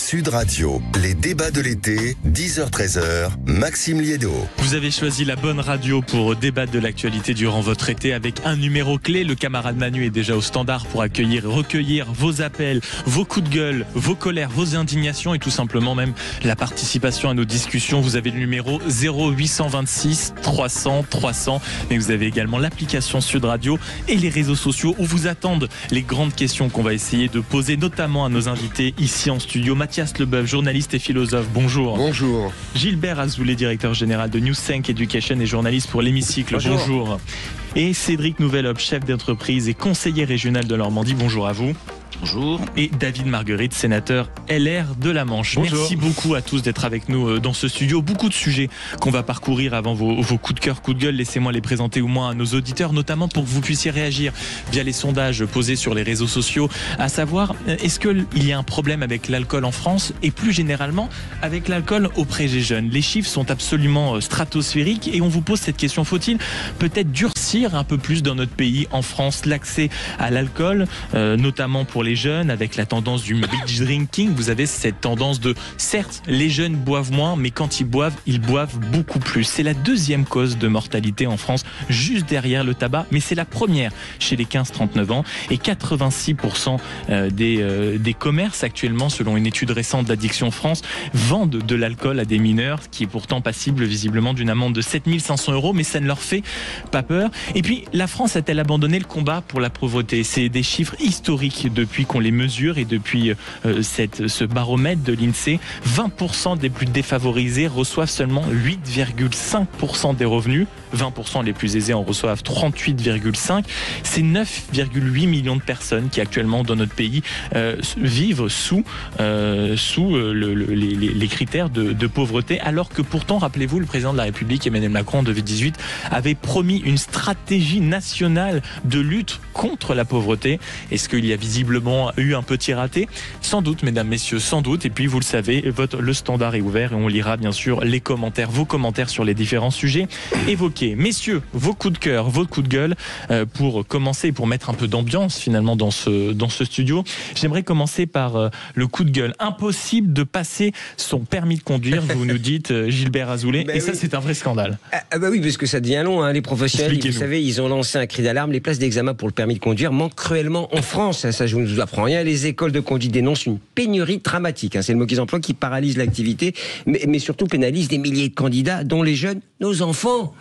Sud Radio, les débats de l'été, 10h-13h, Maxime Liédo. Vous avez choisi la bonne radio pour débattre de l'actualité durant votre été avec un numéro clé. Le camarade Manu est déjà au standard pour recueillir vos appels, vos coups de gueule, vos colères, vos indignations et tout simplement même la participation à nos discussions. Vous avez le numéro 0826 300 300, mais vous avez également l'application Sud Radio et les réseaux sociaux où vous attendent les grandes questions qu'on va essayer de poser, notamment à nos invités ici en studio. Mathias Leboeuf, journaliste et philosophe, bonjour. Bonjour. Gilbert Azoulay, directeur général de News 5 Education et journaliste pour l'Hémicycle, bonjour. Et Cédric Nouvelop, chef d'entreprise et conseiller régional de Normandie, bonjour à vous. Bonjour. Et David Marguerite, sénateur LR de la Manche. Bonjour. Merci beaucoup à tous d'être avec nous dans ce studio. Beaucoup de sujets qu'on va parcourir avant vos coups de cœur, coups de gueule. Laissez-moi les présenter au moins à nos auditeurs, notamment pour que vous puissiez réagir via les sondages posés sur les réseaux sociaux. À savoir, est-ce qu'il y a un problème avec l'alcool en France et plus généralement avec l'alcool auprès des jeunes? Les chiffres sont absolument stratosphériques et on vous pose cette question. Faut-il peut-être durcir un peu plus dans notre pays, en France, l'accès à l'alcool, notamment pour les jeunes, avec la tendance du binge drinking? Vous avez cette tendance de, certes, les jeunes boivent moins, mais quand ils boivent beaucoup plus. C'est la deuxième cause de mortalité en France, juste derrière le tabac, mais c'est la première chez les 15-39 ans. Et 86% des commerces actuellement, selon une étude récente d'Addiction France, vendent de l'alcool à des mineurs, qui est pourtant passible visiblement d'une amende de 7 500 €, mais ça ne leur fait pas peur. Et puis, la France a-t-elle abandonné le combat pour la pauvreté? C'est des chiffres historiques depuis qu'on les mesure et depuis ce baromètre de l'INSEE. 20% des plus défavorisés reçoivent seulement 8,5% des revenus. 20% les plus aisés en reçoivent 38,5%. C'est 9,8 millions de personnes qui actuellement dans notre pays vivent sous les critères de pauvreté, alors que pourtant, rappelez-vous, le président de la République Emmanuel Macron en 2018 avait promis une stratégie nationale de lutte contre la pauvreté. Est-ce qu'il y a visiblement eu un petit raté? Sans doute, mesdames, messieurs, sans doute. Et puis, vous le savez, le standard est ouvert et on lira bien sûr vos commentaires sur les différents sujets évoqués. Messieurs, vos coups de cœur, vos coups de gueule, pour commencer, pour mettre un peu d'ambiance finalement dans ce studio. J'aimerais commencer par le coup de gueule. Impossible de passer son permis de conduire, vous nous dites, Gilbert Azoulay, et ça, c'est un vrai scandale. Bah oui, parce que ça devient long, hein. Les professionnels, vous savez, ils ont lancé un cri d'alarme. Les places d'examen pour le permis de conduire manquent cruellement en France. Ça, je ne vous apprends rien. Les écoles de conduite dénoncent une pénurie dramatique, hein. C'est le mot qu'ils emploient, qui paralyse l'activité, mais surtout pénalise des milliers de candidats, dont les jeunes, nos enfants,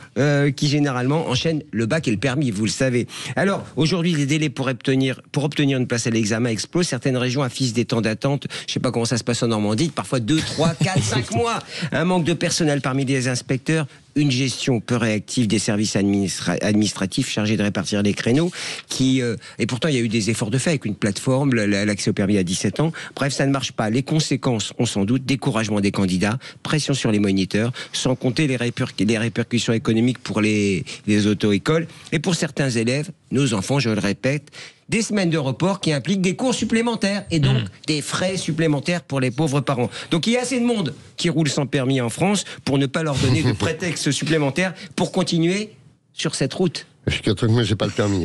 qui généralement enchaînent le bac et le permis, vous le savez. Alors, aujourd'hui, les délais pour obtenir une place à l'examen explosent. Certaines régions affichent des temps d'attente, je ne sais pas comment ça se passe en Normandie, parfois 2, 3, 4, 5 mois. Un manque de personnel parmi les inspecteurs, une gestion peu réactive des services administratifs chargés de répartir les créneaux, et pourtant il y a eu des efforts de fait avec une plateforme, l'accès au permis à 17 ans. Bref, ça ne marche pas. Les conséquences, on s'en doute, découragement des candidats, pression sur les moniteurs, sans compter les répercussions économiques pour les auto-écoles et pour certains élèves, nos enfants, je le répète, des semaines de report qui impliquent des cours supplémentaires et donc des frais supplémentaires pour les pauvres parents. Donc il y a assez de monde qui roule sans permis en France pour ne pas leur donner de prétexte supplémentaire pour continuer sur cette route. Figure-toi que moi, j'ai pas le permis.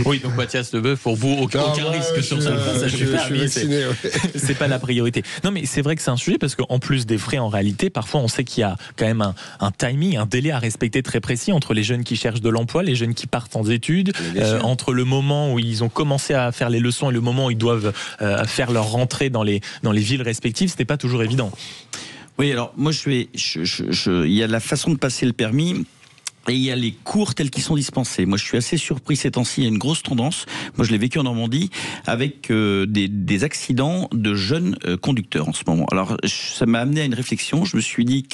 Oui, donc Mathias Leboeuf, pour vous, aucun risque sur ce passage du permis. C'est pas la priorité. Non, mais c'est vrai que c'est un sujet parce qu'en plus des frais, en réalité, parfois on sait qu'il y a quand même un timing, un délai à respecter très précis entre les jeunes qui cherchent de l'emploi, les jeunes qui partent en études, entre le moment où ils ont commencé à faire les leçons et le moment où ils doivent faire leur rentrée dans les villes respectives. Ce n'est pas toujours évident. Oui, alors moi, il y a la façon de passer le permis. Et il y a les cours tels qu'ils sont dispensés. Moi, je suis assez surpris ces temps-ci. Il y a une grosse tendance. Moi, je l'ai vécu en Normandie avec des accidents de jeunes conducteurs en ce moment. Alors, ça m'a amené à une réflexion. Je me suis dit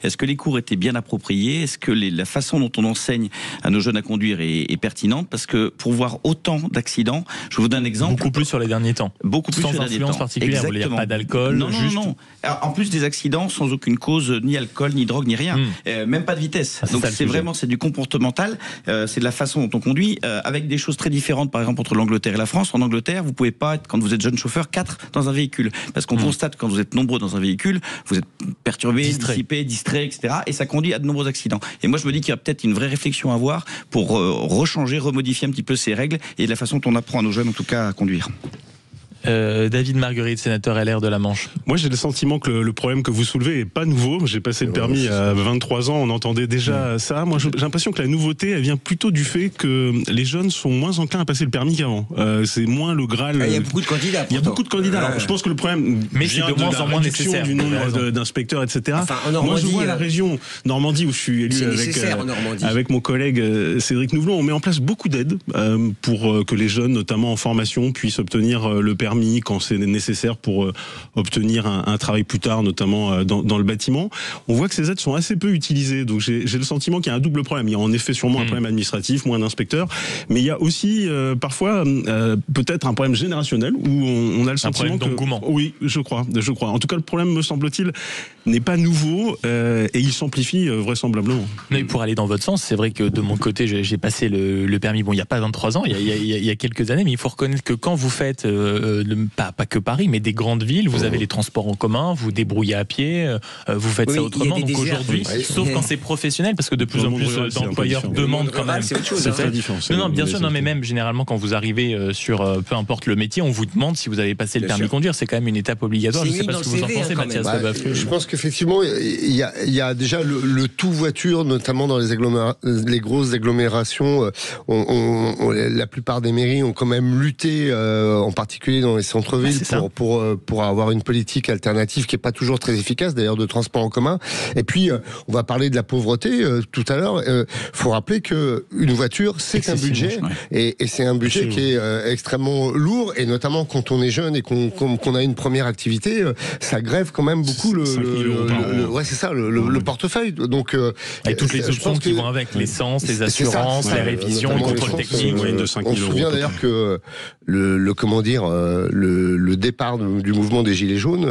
est-ce que les cours étaient bien appropriés? Est-ce que la façon dont on enseigne à nos jeunes à conduire est pertinente? Parce que pour voir autant d'accidents, je vous donne un exemple. Beaucoup plus sur les derniers temps. Beaucoup plus sans sur les derniers temps. Sans influence particulière. Vous voulez dire pas d'alcool? Non. Alors, en plus des accidents sans aucune cause, ni alcool, ni drogue, ni rien. Même pas de vitesse. Donc, c'est vraiment c'est du comportemental, c'est de la façon dont on conduit, avec des choses très différentes, par exemple entre l'Angleterre et la France. En Angleterre, vous pouvez pas être, quand vous êtes jeune chauffeur, 4 dans un véhicule, parce qu'on constate quand vous êtes nombreux dans un véhicule, vous êtes perturbé, dissipé, distrait, etc. Et ça conduit à de nombreux accidents. Et moi, je me dis qu'il y a peut-être une vraie réflexion à avoir pour rechanger, remodifier un petit peu ces règles et la façon dont on apprend à nos jeunes, en tout cas, à conduire. David Marguerite, sénateur LR de la Manche. Moi, j'ai le sentiment que le problème que vous soulevez est pas nouveau. J'ai passé le permis à 23 ans, on entendait déjà ça. Moi, j'ai l'impression que la nouveauté, elle vient plutôt du fait que les jeunes sont moins enclins à passer le permis qu'avant. C'est moins le Graal. Il y a beaucoup de candidats. Il y a beaucoup de candidats. Alors, je pense que le problème vient de la réduction du nombre d'inspecteurs, etc. Enfin, en Normandie, moi, je vois la région Normandie où je suis élu avec mon collègue Cédric Nouvelon. On met en place beaucoup d'aides pour que les jeunes, notamment en formation, puissent obtenir le permis quand c'est nécessaire pour obtenir un travail plus tard, notamment dans le bâtiment. On voit que ces aides sont assez peu utilisées. Donc j'ai le sentiment qu'il y a un double problème. Il y a en effet sûrement un problème administratif, moins d'inspecteurs, mais il y a aussi parfois peut-être un problème générationnel où on a le sentiment d'engouement. Oui, je crois. En tout cas, le problème, me semble-t-il, n'est pas nouveau et il s'amplifie vraisemblablement. Mais pour aller dans votre sens, c'est vrai que de mon côté, j'ai passé le permis, bon, il n'y a pas 23 ans, il y a quelques années, mais il faut reconnaître que quand vous faites, pas que Paris, mais des grandes villes, vous avez les transports en commun, vous débrouillez à pied, vous faites ça autrement. Donc aujourd'hui, sauf quand c'est professionnel, parce que de plus en plus d'employeurs demandent quand même. C'est autre chose. C'est très différent. Non, bien sûr, mais même généralement quand vous arrivez sur peu importe le métier, on vous demande si vous avez passé le permis conduire. C'est quand même une étape obligatoire. Je ne sais pas ce que vous en pensez, Mathias Leboeuf. Je pense qu'effectivement, il y a déjà le tout voiture, notamment dans les grosses agglomérations. La plupart des mairies ont quand même lutté, en particulier dans les centres-villes, pour avoir une politique alternative qui est pas toujours très efficace, d'ailleurs, de transport en commun. Et puis, on va parler de la pauvreté tout à l'heure. Faut rappeler que une voiture, c'est un budget, et c'est un budget qui est extrêmement lourd, et notamment quand on est jeune et qu'on a une première activité, ça grève quand même beaucoup le portefeuille. Donc, et toutes les options qui vont avec, l'essence, les assurances, les révisions, les contrôles techniques. On se souvient d'ailleurs que le départ du mouvement des Gilets jaunes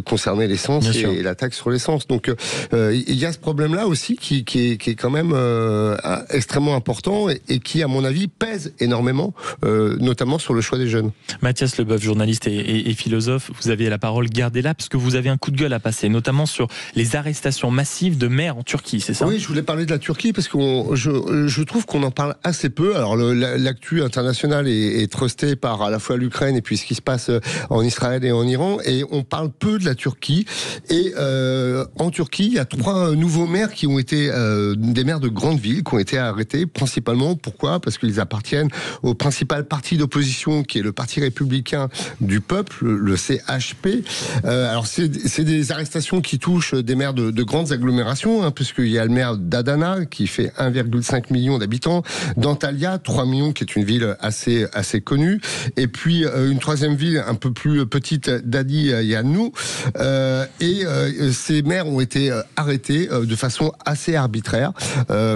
concernait l'essence et la taxe sur l'essence. Donc il y a ce problème-là aussi qui est quand même extrêmement important et qui, à mon avis, pèse énormément, notamment sur le choix des jeunes. Mathias Leboeuf, journaliste et philosophe, vous aviez la parole, gardez-la, parce que vous avez un coup de gueule à passer, notamment sur les arrestations massives de maires en Turquie, c'est ça ? Oui, je voulais parler de la Turquie parce que je trouve qu'on en parle assez peu. Alors l'actu internationale est trustée par à la fois l'Ukraine et puis ce qui se passe en Israël et en Iran, et on parle peu de la Turquie. Et en Turquie, il y a 3 nouveaux maires qui ont été des maires de grandes villes qui ont été arrêtés, principalement. Pourquoi ? Parce qu'ils appartiennent au principal parti d'opposition, qui est le Parti républicain du peuple, le CHP. Alors c'est des arrestations qui touchent des maires de grandes agglomérations, puisqu'il y a le maire d'Adana qui fait 1,5 million d'habitants, d'Antalya 3 millions, qui est une ville assez connue, et puis une 3e ville un peu plus petite, Dadi Yanou, et ces maires ont été arrêtés de façon assez arbitraire.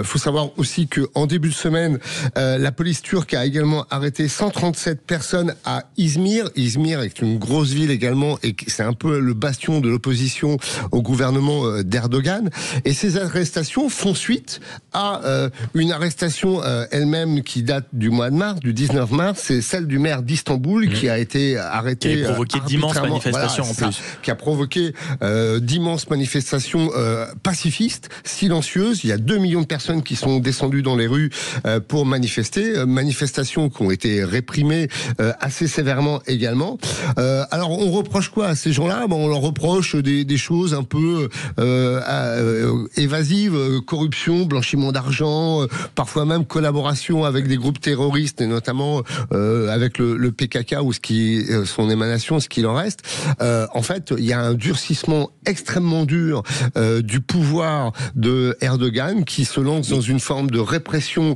Faut savoir aussi que en début de semaine, la police turque a également arrêté 137 personnes à Izmir. Izmir est une grosse ville également, et c'est un peu le bastion de l'opposition au gouvernement d'Erdogan. Et ces arrestations font suite à une arrestation elle-même qui date du mois de mars, du 19 mars. C'est celle du maire d'Istanbul qui a été arrêté. Qui a provoqué d'immenses manifestations en plus. Qui a provoqué d'immenses manifestations pacifistes, silencieuses. Il y a 2 millions de personnes qui sont descendues dans les rues pour manifester. Manifestations qui ont été réprimées assez sévèrement également. Alors on reproche quoi à ces gens-là ? On leur reproche des choses un peu évasives, corruption, blanchiment d'argent, parfois même collaboration avec des groupes terroristes, et notamment avec le PKK ou son émanation, ce qu'il en reste. En fait, il y a un durcissement extrêmement dur du pouvoir de Erdogan, qui se lance dans une forme de répression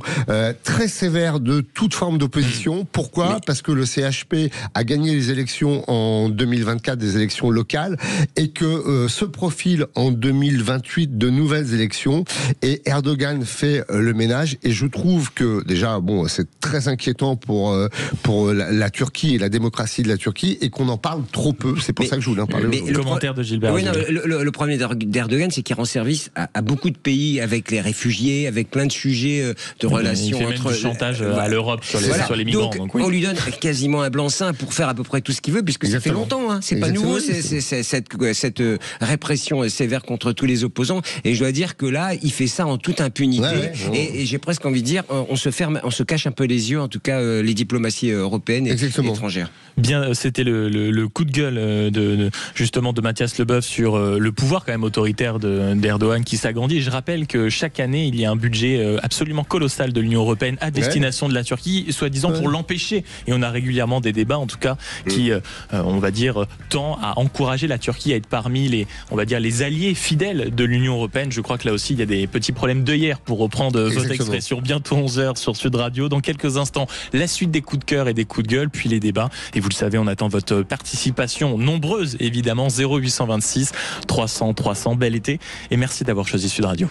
très sévère de toute forme d'opposition. Pourquoi ? Parce que le CHP a gagné les élections en 2024, des élections locales, et que se profilent en 2028 de nouvelles élections, et Erdogan fait le ménage. Et je trouve que déjà, c'est très inquiétant pour la Turquie et la démocratie de la Turquie, et qu'on en parle trop peu. C'est pour ça que je voulais en parler aujourd'hui. Le commentaire de Gilbert. Oui, le problème d'Erdogan, c'est qu'il rend service à beaucoup de pays, avec les réfugiés, avec plein de sujets de relations entre... Il fait même du chantage à l'Europe sur les migrants. Donc on lui donne quasiment un blanc-seing pour faire à peu près tout ce qu'il veut, puisque ça fait longtemps. C'est pas nouveau, cette répression sévère contre tous les opposants. Et je dois dire que là, il fait ça en toute impunité. Et j'ai presque envie de dire, on se cache un peu les yeux, en tout cas les diplomaties européennes et étrangères. Bien, c'était le coup de gueule justement de Mathias Leboeuf sur le pouvoir quand même autoritaire d'Erdogan qui s'agrandit. Et je rappelle que chaque année, il y a un budget absolument colossal de l'Union européenne à destination de la Turquie, soi-disant pour l'empêcher. Et on a régulièrement des débats, en tout cas, qui, on va dire, tend à encourager la Turquie à être parmi les alliés fidèles de l'Union européenne. Je crois que là aussi, il y a des petits problèmes d'œillères, pour reprendre votre expression. Bientôt 11h sur Sud Radio. Dans quelques instants, la suite des coups de cœur et des coups de gueule, puis les débats. Et vous le savez, on attend votre participation nombreuse, évidemment, 0826 300 300. Bel été et merci d'avoir choisi Sud Radio.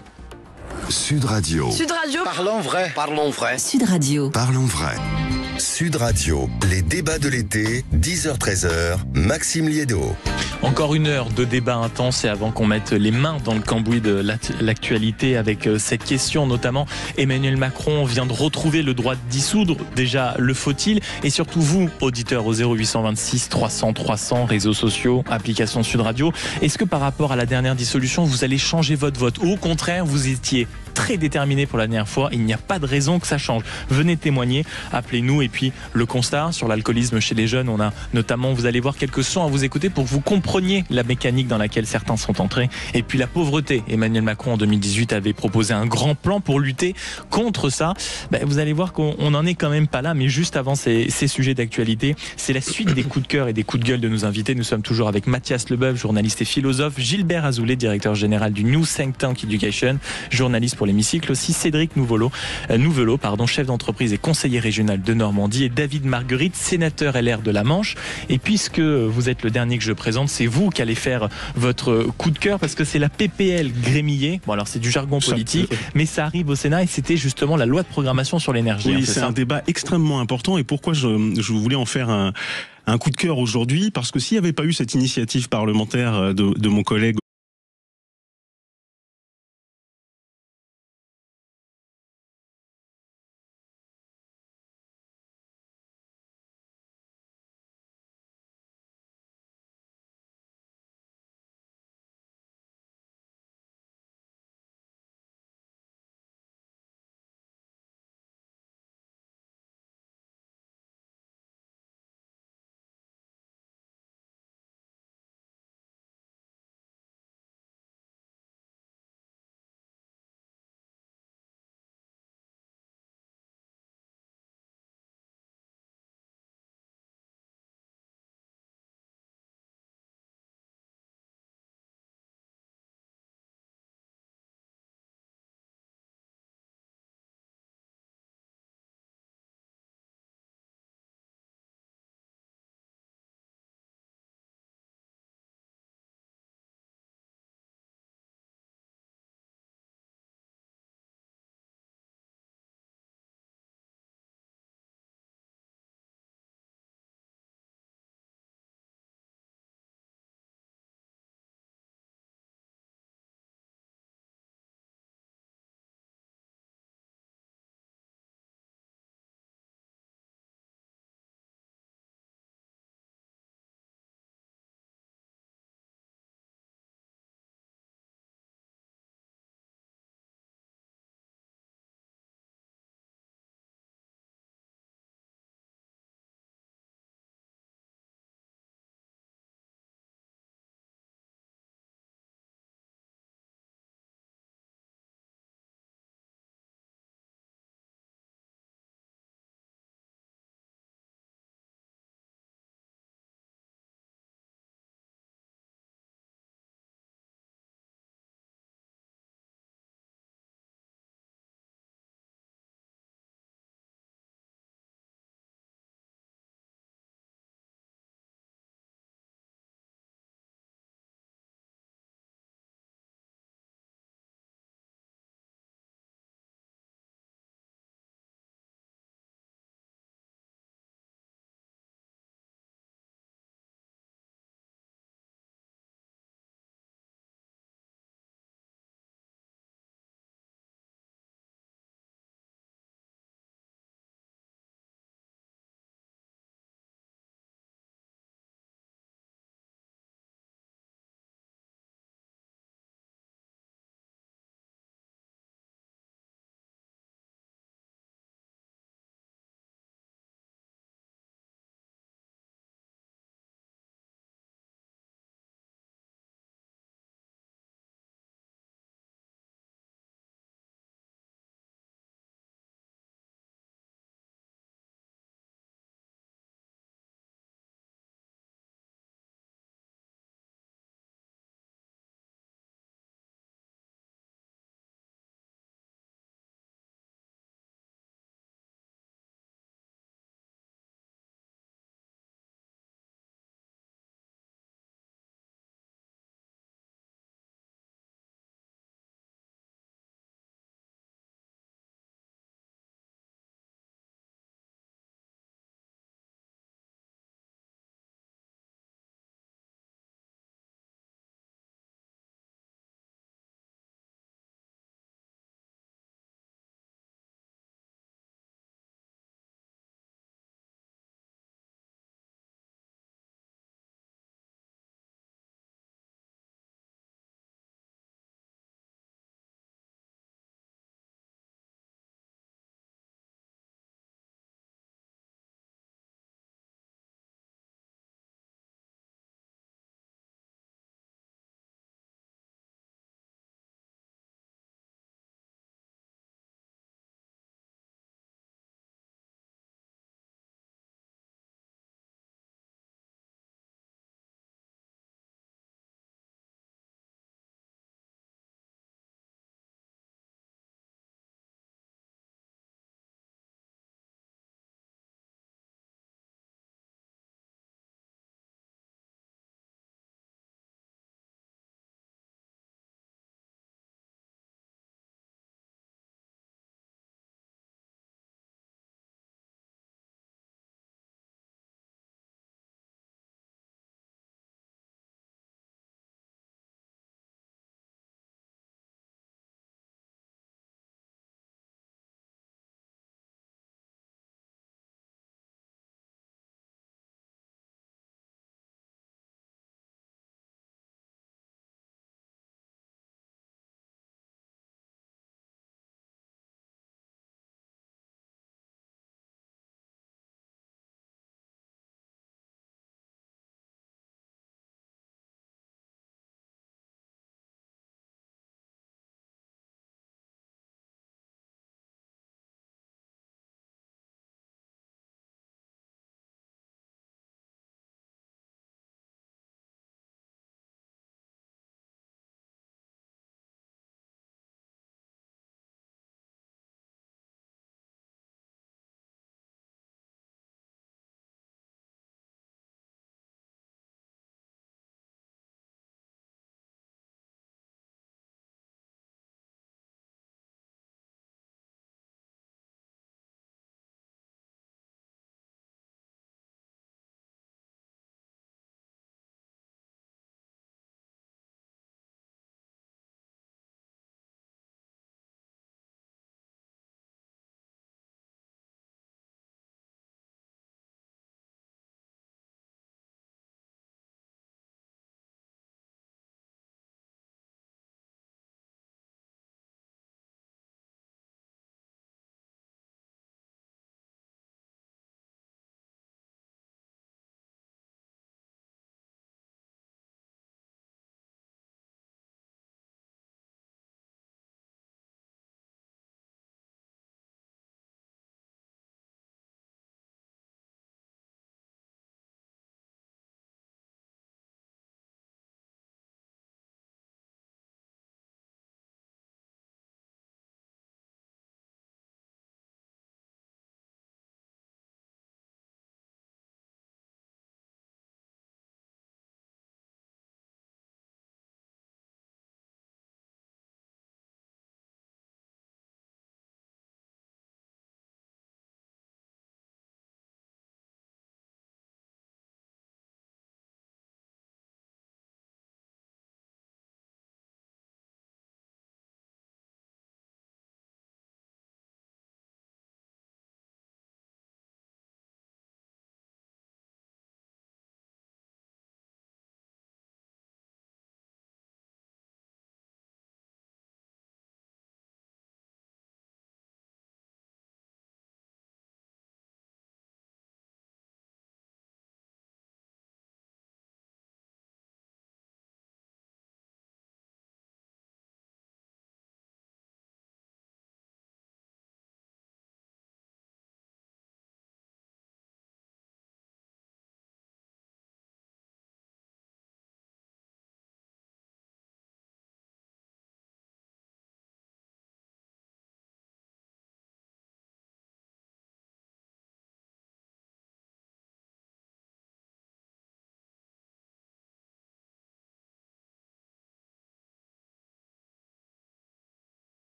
Sud Radio. Sud Radio. Parlons vrai. Parlons vrai. Sud Radio. Parlons vrai. Sud Radio, les débats de l'été, 10h-13h, Maxime Liédo. Encore une heure de débat intense et avant qu'on mette les mains dans le cambouis de l'actualité avec cette question, notamment Emmanuel Macron vient de retrouver le droit de dissoudre. Déjà, le faut-il? Et surtout vous, auditeurs au 0826 300 300, réseaux sociaux, application Sud Radio, est-ce que par rapport à la dernière dissolution, vous allez changer votre vote? Ou au contraire, vous étiez très déterminé pour la dernière fois, il n'y a pas de raison que ça change. Venez témoigner, appelez-nous. Et puis le constat sur l'alcoolisme chez les jeunes, on a notamment, vous allez voir quelques sons à vous écouter pour que vous compreniez la mécanique dans laquelle certains sont entrés. Et puis la pauvreté, Emmanuel Macron en 2018 avait proposé un grand plan pour lutter contre ça. Vous allez voir qu'on n'en est quand même pas là, mais juste avant ces sujets d'actualité, c'est la suite des coups de cœur et des coups de gueule de nos invités. Nous sommes toujours avec Mathias Leboeuf, journaliste et philosophe, Gilbert Azoulay, directeur général du New Think Tank Education, journaliste pour l'hémicycle aussi, Cédric Nouvelot, chef d'entreprise et conseiller régional de Normandie, et David Marguerite, sénateur LR de la Manche. Et puisque vous êtes le dernier que je présente, c'est vous qui allez faire votre coup de cœur, parce que c'est la PPL Grémillet. Bon, alors c'est du jargon politique, mais ça arrive au Sénat et c'était justement la loi de programmation sur l'énergie. Oui, c'est un débat extrêmement important. Et pourquoi je voulais en faire un coup de cœur aujourd'hui? Parce que s'il n'y avait pas eu cette initiative parlementaire de mon collègue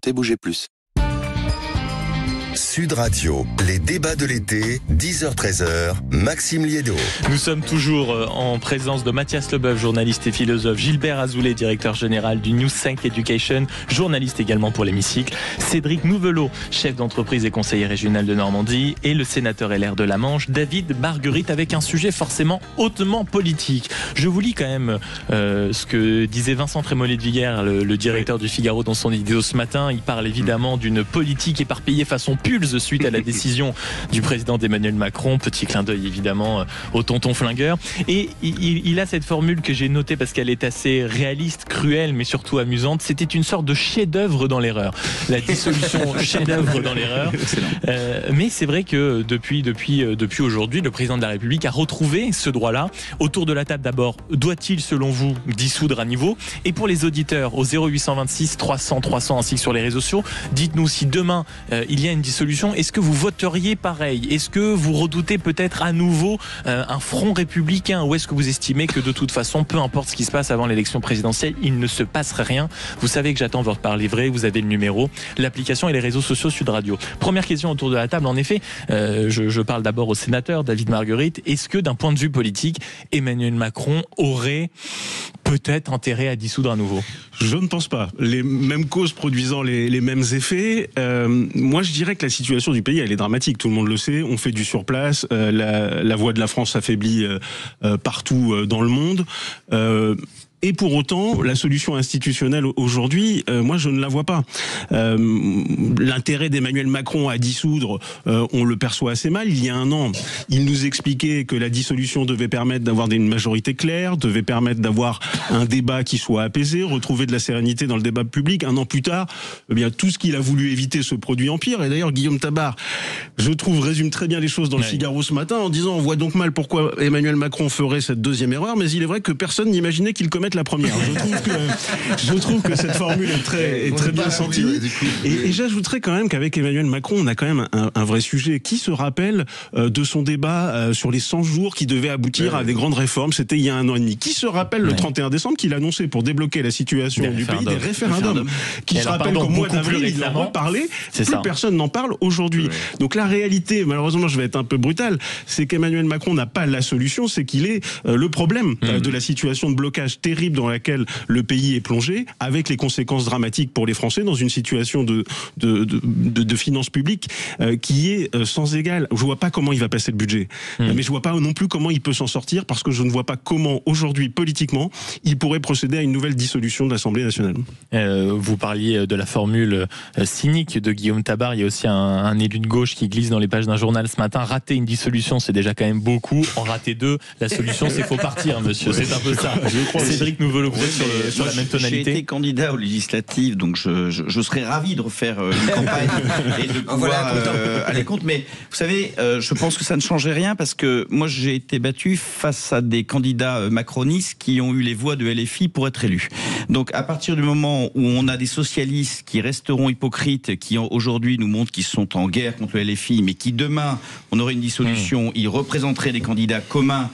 écoutez Bougez Plus. Sud Radio, les débats de l'été, 10h-13h, Maxime Liédo. Nous sommes toujours en présence de Mathias Leboeuf, journaliste et philosophe, Gilbert Azoulay, directeur général du News 5 Education, journaliste également pour l'Hémicycle, Cédric Nouvelot, chef d'entreprise et conseiller régional de Normandie, et le sénateur LR de la Manche, David Margueritte, avec un sujet forcément hautement politique. Je vous lis quand même ce que disait Vincent Trémollet de Viguer, le directeur du Figaro, dans son vidéo ce matin. Il parle évidemment d'une politique éparpillée façon pulse suite à la décision du président Emmanuel Macron. Petit clin d'œil évidemment au tonton flingueur. Et il a cette formule que j'ai notée parce qu'elle est assez réaliste, cruelle, mais surtout amusante. C'était une sorte de chef-d'œuvre dans l'erreur. La dissolution chef-d'œuvre dans l'erreur. Mais c'est vrai que depuis aujourd'hui, le président de la République a retrouvé ce droit-là. Autour de la table, d'abord, doit-il, selon vous, dissoudre à niveau? Et pour les auditeurs, au 0826 300 300 ainsi que sur les réseaux sociaux, dites-nous si demain il y a une dissolution, est-ce que vous voteriez pareil? Est-ce que vous redoutez peut-être à nouveau un front républicain, ou est-ce que vous estimez que de toute façon, peu importe ce qui se passe avant l'élection présidentielle, il ne se passerait rien? Vous savez que j'attends votre parler vrai, vous avez le numéro, l'application et les réseaux sociaux Sud Radio. Première question autour de la table, en effet, je parle d'abord au sénateur David Margueritte. Est-ce que d'un point de vue politique, Emmanuel Macron aurait peut-être intérêt à dissoudre à nouveau? Je ne pense pas. Les mêmes causes produisant les mêmes effets. Moi, je dirais que la situation du pays, elle est dramatique. Tout le monde le sait. On fait du surplace. La voix de la France s'affaiblit partout dans le monde. Et pour autant, la solution institutionnelle aujourd'hui, moi je ne la vois pas. L'intérêt d'Emmanuel Macron à dissoudre, on le perçoit assez mal. Il y a un an, il nous expliquait que la dissolution devait permettre d'avoir une majorité claire, devait permettre d'avoir un débat qui soit apaisé, retrouver de la sérénité dans le débat public. Un an plus tard, eh bien tout ce qu'il a voulu éviter se produit en pire. Et d'ailleurs, Guillaume Tabar, je trouve, résume très bien les choses dans le Figaro ce matin en disant on voit donc mal pourquoi Emmanuel Macron ferait cette deuxième erreur, mais il est vrai que personne n'imaginait qu'il commette la première. Je trouve que cette formule est très bien sentie. Et j'ajouterais quand même qu'avec Emmanuel Macron, on a quand même un vrai sujet. Qui se rappelle de son débat sur les 100 jours qui devait aboutir à des grandes réformes? C'était il y a 1 an et demi. Qui se rappelle le 31 décembre qu'il annonçait pour débloquer la situation du pays des référendums? Qui se rappelle qu'au mois d'avril, il en reparlait? Plus personne n'en parle aujourd'hui. Donc la réalité, malheureusement, je vais être un peu brutal, c'est qu'Emmanuel Macron n'a pas la solution, c'est qu'il est le problème de la situation de blocage terrible dans laquelle le pays est plongé, avec les conséquences dramatiques pour les Français dans une situation de finances publiques qui est sans égal. Je vois pas comment il va passer le budget, mais je vois pas non plus comment il peut s'en sortir, parce que je ne vois pas comment aujourd'hui politiquement il pourrait procéder à une nouvelle dissolution de l'Assemblée nationale. Vous parliez de la formule cynique de Guillaume Tabar. Il y a aussi un élu de gauche qui glisse dans les pages d'un journal ce matin: rater une dissolution, c'est déjà quand même beaucoup. En rater 2, la solution c'est faut partir, monsieur. C'est un peu ça. Cédric Nouvelot, sur la même tonalité. J'ai été candidat aux législatives, donc je serais ravi de refaire une campagne et de pouvoir aller contre. Mais vous savez, je pense que ça ne changeait rien, parce que moi j'ai été battu face à des candidats macronistes qui ont eu les voix de LFI pour être élus. Donc à partir du moment où on a des socialistes qui resteront hypocrites, qui aujourd'hui nous montrent qu'ils sont en guerre contre le LFI, mais qui demain on aurait une dissolution, ils représenteraient des candidats communs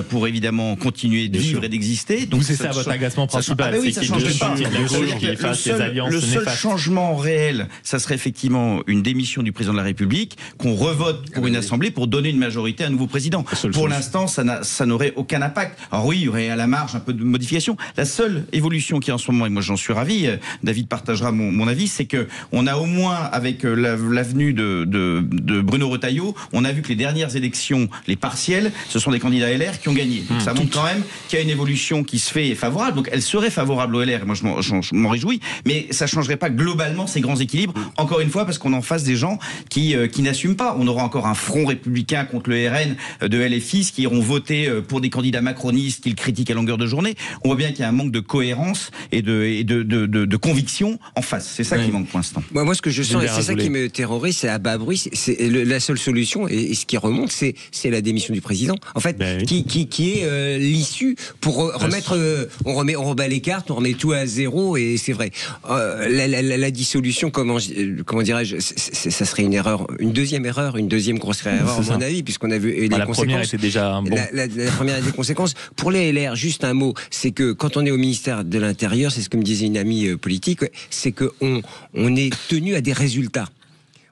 pour évidemment continuer de vivre et d'exister. Donc c'est ça votre agacement principal, c'est qu'il le seul changement réel, ça serait effectivement une démission du président de la République, qu'on revote pour une assemblée pour donner une majorité à un nouveau président. Pour l'instant, ça n'aurait aucun impact. Alors oui, il y aurait à la marge un peu de modification. La seule évolution qui est en ce moment, et moi j'en suis ravi, David partagera mon avis, c'est que on a au moins, avec l'avenue de Bruno Retailleau, on a vu que les dernières élections, les partielles, ce sont des candidats LR qui ont gagné. Donc ça montre quand même qu'il y a une évolution qui se fait favorable. Donc elle serait favorable au LR, moi je m'en réjouis, mais ça changerait pas globalement ces grands équilibres, encore une fois, parce qu'on est en face des gens qui n'assument pas. On aura encore un front républicain contre le RN de LFI qui iront voter pour des candidats macronistes qu'ils critiquent à longueur de journée. On voit bien qu'il y a un manque de cohérence et de conviction en face. C'est ça qui manque pour l'instant. Moi ce que je sens, et c'est ça qui me terrorise, c'est à bas bruit, c'est la seule solution, et ce qui remonte, c'est la démission du président, en fait, qui est l'issue pour remettre on rebat les cartes, on remet tout à zéro, et c'est vrai. La dissolution, comment dirais-je, ça serait une erreur, une deuxième grosse erreur, à mon avis, puisqu'on a vu les conséquences. La première était déjà bon. La première a des conséquences. Pour les LR, juste un mot, c'est que quand on est au ministère de l'Intérieur, c'est ce que me disait une amie politique, c'est qu'on est tenu à des résultats.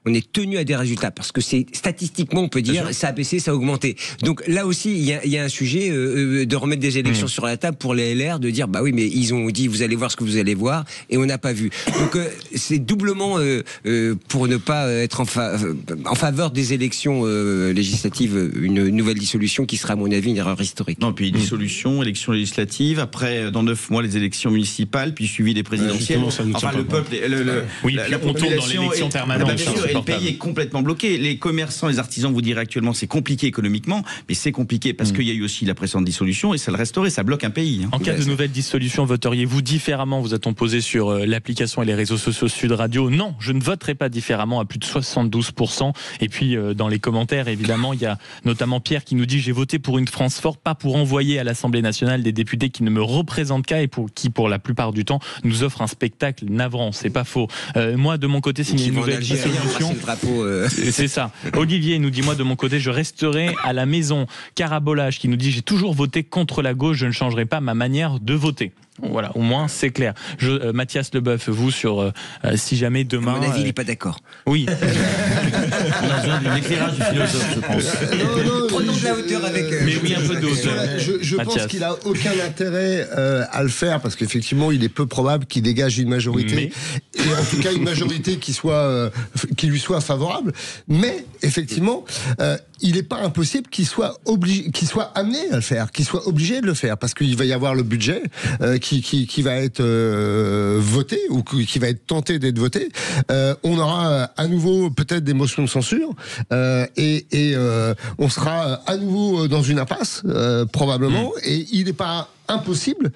On est tenu à des résultats parce que c'est statistiquement, on peut dire, ça a baissé, ça a augmenté. Donc là aussi, il y a un sujet de remettre des élections sur la table pour les LR, de dire bah oui, mais ils ont dit vous allez voir ce que vous allez voir, et on n'a pas vu. Donc c'est doublement pour ne pas être en faveur des élections législatives, une nouvelle dissolution qui sera à mon avis une erreur historique. Non, puis dissolution, élections législatives, après dans 9 mois les élections municipales, puis suivi des présidentielles. Enfin le peuple, la population dans l'élection permanente. Et le pays est complètement bloqué. Les commerçants, les artisans vous diraient actuellement c'est compliqué économiquement, mais c'est compliqué parce qu'il y a eu aussi la précédente dissolution et ça le restaurait, ça bloque un pays. En cas de nouvelle dissolution, voteriez-vous différemment? Vous a-t-on posé sur l'application et les réseaux sociaux Sud Radio? Non, je ne voterai pas différemment à plus de 72%. Et puis dans les commentaires, évidemment, il y a notamment Pierre qui nous dit j'ai voté pour une France forte, pas pour envoyer à l'Assemblée nationale des députés qui ne me représentent qu'à et qui pour la plupart du temps nous offrent un spectacle navrant. C'est pas faux. Moi de mon côté, s'il y a une nouvelle dissolution, c'est ça. Olivier nous dit moi de mon côté je resterai à la maison. Carabolage qui nous dit j'ai toujours voté contre la gauche, je ne changerai pas ma manière de voter. Voilà, au moins c'est clair. Mathias Leboeuf, vous sur si jamais demain. À mon avis, il n'est pas d'accord. Oui. On a besoin d'un éclairage du philosophe, je pense. Prenons de la hauteur avec. Mais oui, un peu de hauteur. Je pense qu'il a aucun intérêt à le faire parce qu'effectivement, il est peu probable qu'il dégage une majorité et en tout cas une majorité qui lui soit favorable. Mais effectivement, il n'est pas impossible qu'il soit amené à le faire, qu'il soit obligé de le faire parce qu'il va y avoir le budget qui va être voté ou qui va être tenté d'être voté. On aura à nouveau peut-être des motions de censure et on sera à nouveau dans une impasse probablement. Et il n'est pas impossible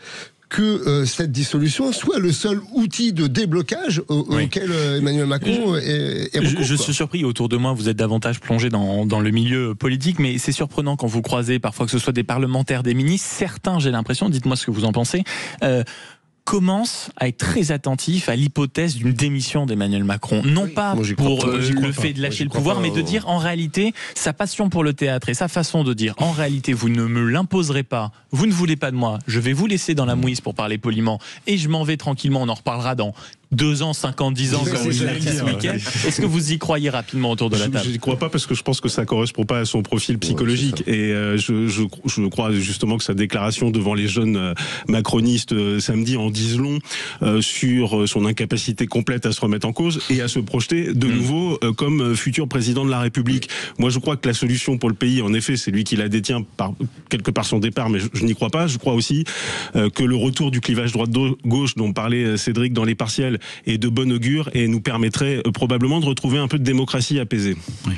que cette dissolution soit le seul outil de déblocage auquel Emmanuel Macron est recours. Je suis surpris, autour de moi, vous êtes davantage plongé dans le milieu politique, mais c'est surprenant quand vous croisez parfois que ce soit des parlementaires, des ministres, certains, j'ai l'impression, dites-moi ce que vous en pensez, commence à être très attentif à l'hypothèse d'une démission d'Emmanuel Macron. Non pas pour le fait de lâcher le pouvoir, mais de dire en réalité, sa passion pour le théâtre et sa façon de dire en réalité, vous ne me l'imposerez pas, vous ne voulez pas de moi, je vais vous laisser dans la mouise pour parler poliment et je m'en vais tranquillement, on en reparlera dans 2 ans, 5 ans, 10 ans, comme vous l'avez dit ce week-end. Est-ce que vous y croyez rapidement autour de la table? Je n'y crois pas parce que je pense que ça ne correspond pas à son profil psychologique. Et je crois justement que sa déclaration devant les jeunes macronistes samedi en dise long sur son incapacité complète à se remettre en cause et à se projeter de nouveau comme futur président de la République. Moi, je crois que la solution pour le pays, en effet, c'est lui qui la détient quelque part son départ, mais je n'y crois pas. Je crois aussi que le retour du clivage droite-gauche dont parlait Cédric dans les partiels est de bon augure et nous permettrait probablement de retrouver un peu de démocratie apaisée. Oui.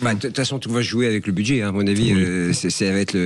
De toute façon, tout va jouer avec le budget. À mon avis, ça va être